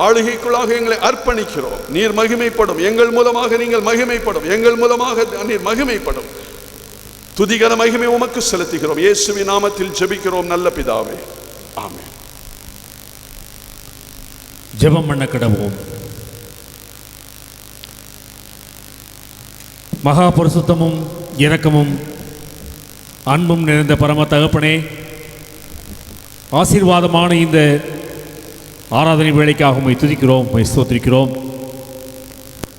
ஆளுகைக்குள்ளாக எங்களை அர்ப்பணிக்கிறோம். நீர் மகிமைப்படும், எங்கள் மூலமாக நீங்கள் மகிமைப்படும், எங்கள் மூலமாக நீர் மகிமைப்படும். துதிகர மகிமை உமக்கு செலுத்துகிறோம். இயேசுவின் நாமத்தில் ஜெபிக்கிறோம் நல்ல பிதாவே, ஆமென். ஜெபம் பண்ண கடவோம். மகா பரிசுத்தமும் இரக்கமும் அன்பும் நிறைந்த பரம தகப்பனே, ஆசீர்வாதமான இந்த ஆராதனை வேலைக்காக உம்மை துதிக்கிறோம், உம்மை ஸ்தோத்திரிக்கிறோம்.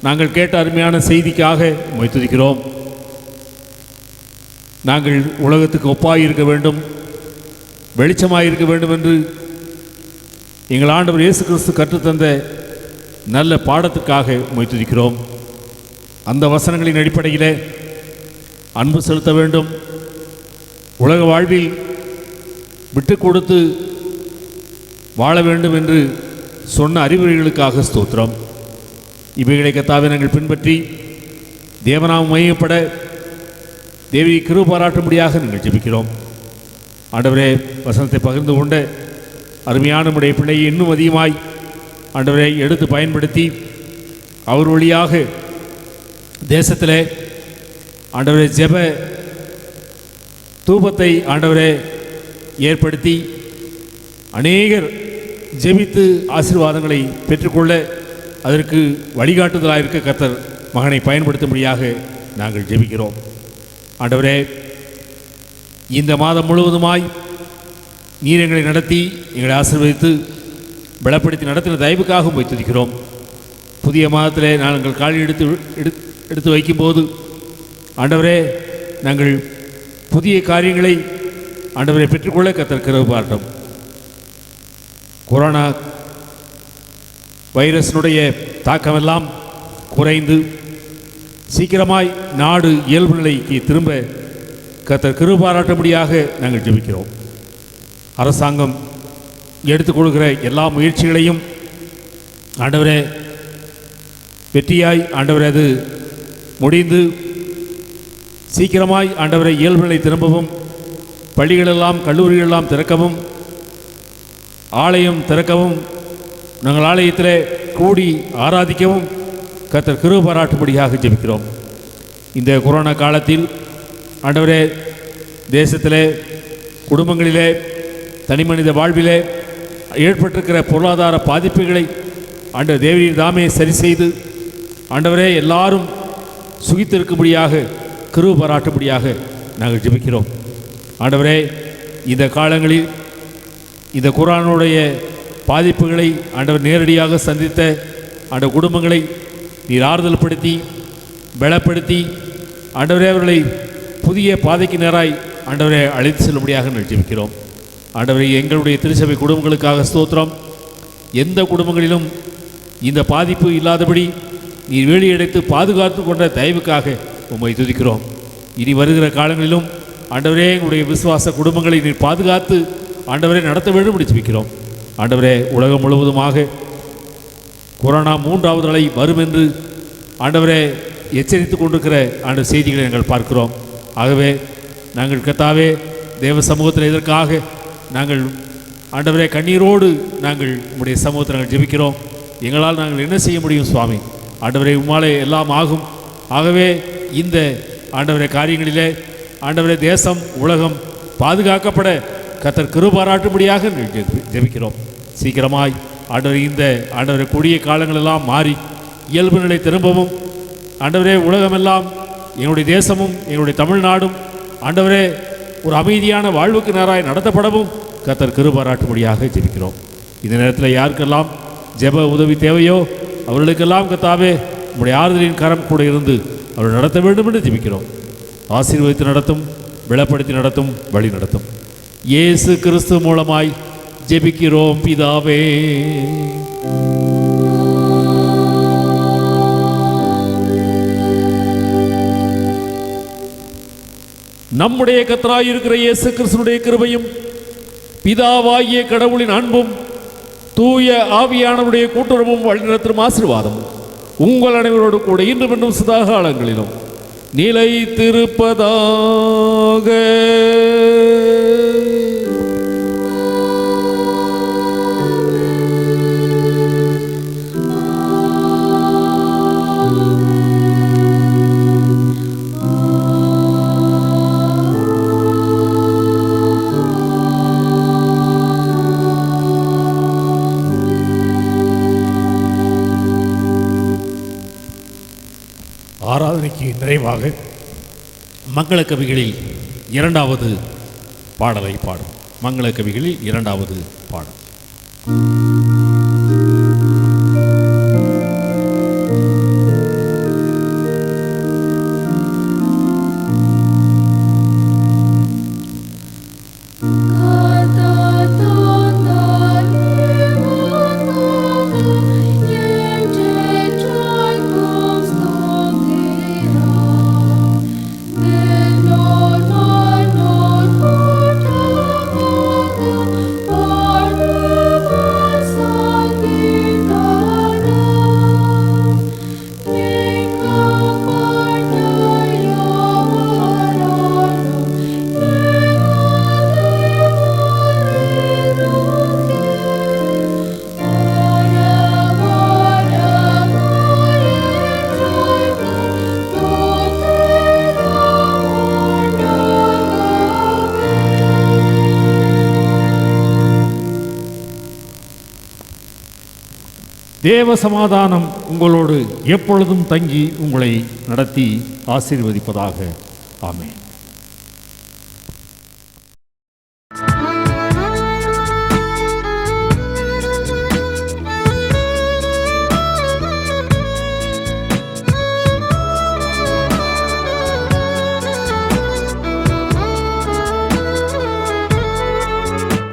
நாங்கள் கேட்ட அருமையான செய்திக்காக உம்மை துதிக்கிறோம். நாங்கள் உலகத்துக்கு ஒப்பாய் இருக்க வேண்டும், வெளிச்சமாக இருக்க வேண்டும் என்று எங்கள் ஆண்டவர் இயேசு கிறிஸ்து கற்றுத்தந்த நல்ல பாடத்துக்காக உம்மை துதிக்கிறோம். அந்த வசனங்களின் அடிப்படையில் அன்பு செலுத்த வேண்டும், உலக வாழ்வில் விட்டு கொடுத்து வாழ வேண்டும் என்று சொன்ன அறிவுரைகளுக்காக ஸ்தோத்திரம். இவைகளை கர்த்தாவே நாங்கள் பின்பற்றி தேவநாமம் மையப்பட தேவி கிருபை பாராட்டும்படியாக நாங்கள் ஜெபிக்கிறோம். ஆண்டவரே, வசனத்தை பகிர்ந்து கொண்ட அருமையான நம்முடைய பிள்ளையை இன்னும் அதிகமாய் ஆண்டவரை எடுத்து பயன்படுத்தி அவர் வழியாக தேசத்தில் ஆண்டவரே ஜெப தூபத்தை ஆண்டவரே ஏற்படுத்தி அநேகர் ஜெபித்து ஆசீர்வாதங்களை பெற்றுக்கொள்ள அதற்கு வழிகாட்டுதலாக இருக்க கர்த்தர் மகனை பயன்படுத்தும்படியாக நாங்கள் ஜெபிக்கிறோம். ஆண்டவரே, இந்த மாதம் முழுவதுமாய் நீர் எங்களை நடத்தி எங்களை ஆசீர்வதித்து பலப்படுத்தி நடத்தின தயவுக்காக போய் துதிக்கிறோம். புதிய மாதத்தில் நாங்கள் காலை எடுத்து வைக்கும்போது ஆண்டவரே, நாங்கள் புதிய காரியங்களை ஆண்டவரை பெற்றுக்கொள்ள கர்த்தர் கிருபை பாராட்டும். கொரோனா வைரஸினுடைய தாக்கமெல்லாம் குறைந்து சீக்கிரமாய் நாடு இயல்பு நிலைக்கு திரும்ப கர்த்தர் கிருபை பாராட்டும்படியாக நாங்கள் ஜெபிக்கிறோம். அரசாங்கம் எடுத்துக்கொள்கிற எல்லா முயற்சிகளையும் ஆண்டவரே வெற்றியாய் ஆண்டவரே அது முடிந்து சீக்கிரமாய் ஆண்டவரை இயல்பு நிலை திரும்பவும், பள்ளிகளெல்லாம் கல்லூரிகளெல்லாம் திறக்கவும், ஆலயம் திறக்கவும், நாங்கள் ஆலயத்தில் கூடி ஆராதிக்கவும் கர்த்தர் கிருபை பாராட்டும்படியாக ஜெபிக்கிறோம். இந்த கொரோனா காலத்தில் ஆண்டவரே தேசத்திலே, குடும்பங்களிலே, தனிமனித வாழ்விலே ஏற்பட்டிருக்கிற பொருளாதார பாதிப்புகளை ஆண்டவர் தேவரீர் தாமே சரி செய்து ஆண்டவரே எல்லாரும் சுகித்திருக்கும்படியாக கிருபை பாராட்டும்படியாக நாங்கள் ஜெபிக்கிறோம். ஆண்டவரே, இந்த காலங்களில் இந்த குர்ஆனுடைய பாதிப்புகளை ஆண்டவர் நேரடியாக சந்தித்த அந்த குடும்பங்களை நீர் ஆறுதல் படுத்தி பலப்படுத்தி ஆண்டவரே அவர்களை புதிய பாதைக்கு நேராய் ஆண்டவரை அழைத்து செல்லும்படியாக நாங்கள் ஜெபிக்கிறோம். ஆண்டவரை எங்களுடைய திருச்சபை குடும்பங்களுக்காக ஸ்தோத்திரம். எந்த குடும்பங்களிலும் இந்த பாதிப்பு இல்லாதபடி நீர் வேலியடைத்து பாதுகாத்து கொண்ட தயவுக்காக உம்மை துதிக்கிறோம். இனி வருகிற காலங்களிலும் ஆண்டவரே எங்களுடைய விசுவாச குடும்பங்களை நீர் பாதுகாத்து ஆண்டவரை நடத்த வேண்டும் என்று ஜெபிக்கிறோம். ஆண்டவரே, உலகம் முழுவதுமாக கொரோனா 3வது அலை வரும் என்று ஆண்டவரே எச்சரித்து கொண்டிருக்கிற ஆண்ட செய்திகளை நாங்கள் பார்க்கிறோம். ஆகவே நாங்கள் கர்த்தாவே தேவ சமூகத்தில் இதற்காக நாங்கள் ஆண்டவரே கண்ணீரோடு நாங்கள் உம்முடைய சமூகத்தில் நாங்கள் ஜெபிக்கிறோம். எங்களால் நாங்கள் என்ன செய்ய முடியும் சுவாமி? ஆண்டவரே உம்மாலே எல்லாம் ஆகும். ஆகவே இந்த ஆண்டவரே காரியங்களிலே ஆண்டவரே தேசம் உலகம் பாதுகாக்கப்பட கர்த்தர் கிருபை பாராட்டும்படியாக ஜெபிக்கிறோம். சீக்கிரமாய் ஆண்டவரே இந்த ஆண்டவரே கொடிய காலங்களெல்லாம் மாறி இயல்பு நிலை திரும்பவும் ஆண்டவரே உலகமெல்லாம் எங்களுடைய தேசமும் எங்களுடைய தமிழ்நாடும் ஆண்டவரே ஒரு அமைதியான வாழ்வுக்கு நேராய் நடத்தப்படவும் கர்த்தர் கிருபை பாராட்டும்படியாக ஜெபிக்கிறோம். இந்த நேரத்தில் யாருக்கெல்லாம் ஜெப உதவி தேவையோ அவர்களுக்கெல்லாம் கர்த்தாவே உம்முடைய ஆறுதலின் கரம் கூட இருந்து அவர்கள் நடத்த வேண்டும் என்று ஜெபிக்கிறோம். ஆசீர்வதித்து நடத்தும், பலப்படுத்தி நடத்தும், வழி நடத்தும். இயேசு கிறிஸ்து மூலமாய் ஜெபிக்கிறோம் பிதாவே. நம்முடைய கர்த்தராயிருக்கிற இயேசு கிறிஸ்துவினுடைய கிருபையும் பிதாவாகிய கடவுளின் அன்பும் தூய ஆவியானவருடைய கூட்டுறவும் வழிநடத்தும் ஆசீர்வாதமும் உங்கள் அனைவரோடு கூட இன்றும் இன்னும் சதா காலங்களிலும் நிலைத்திருப்பதாக. ஆராதனைக்கு நிறைவாக மங்களக்கவிகளில் இரண்டாவது பாடலை பாடும். மங்களக்கவிகளில் இரண்டாவது பாடல். தேவ சமாதானம் உங்களோடு எப்பொழுதும் தங்கி உங்களை நடத்தி ஆசீர்வதிப்பதாக. ஆமென்.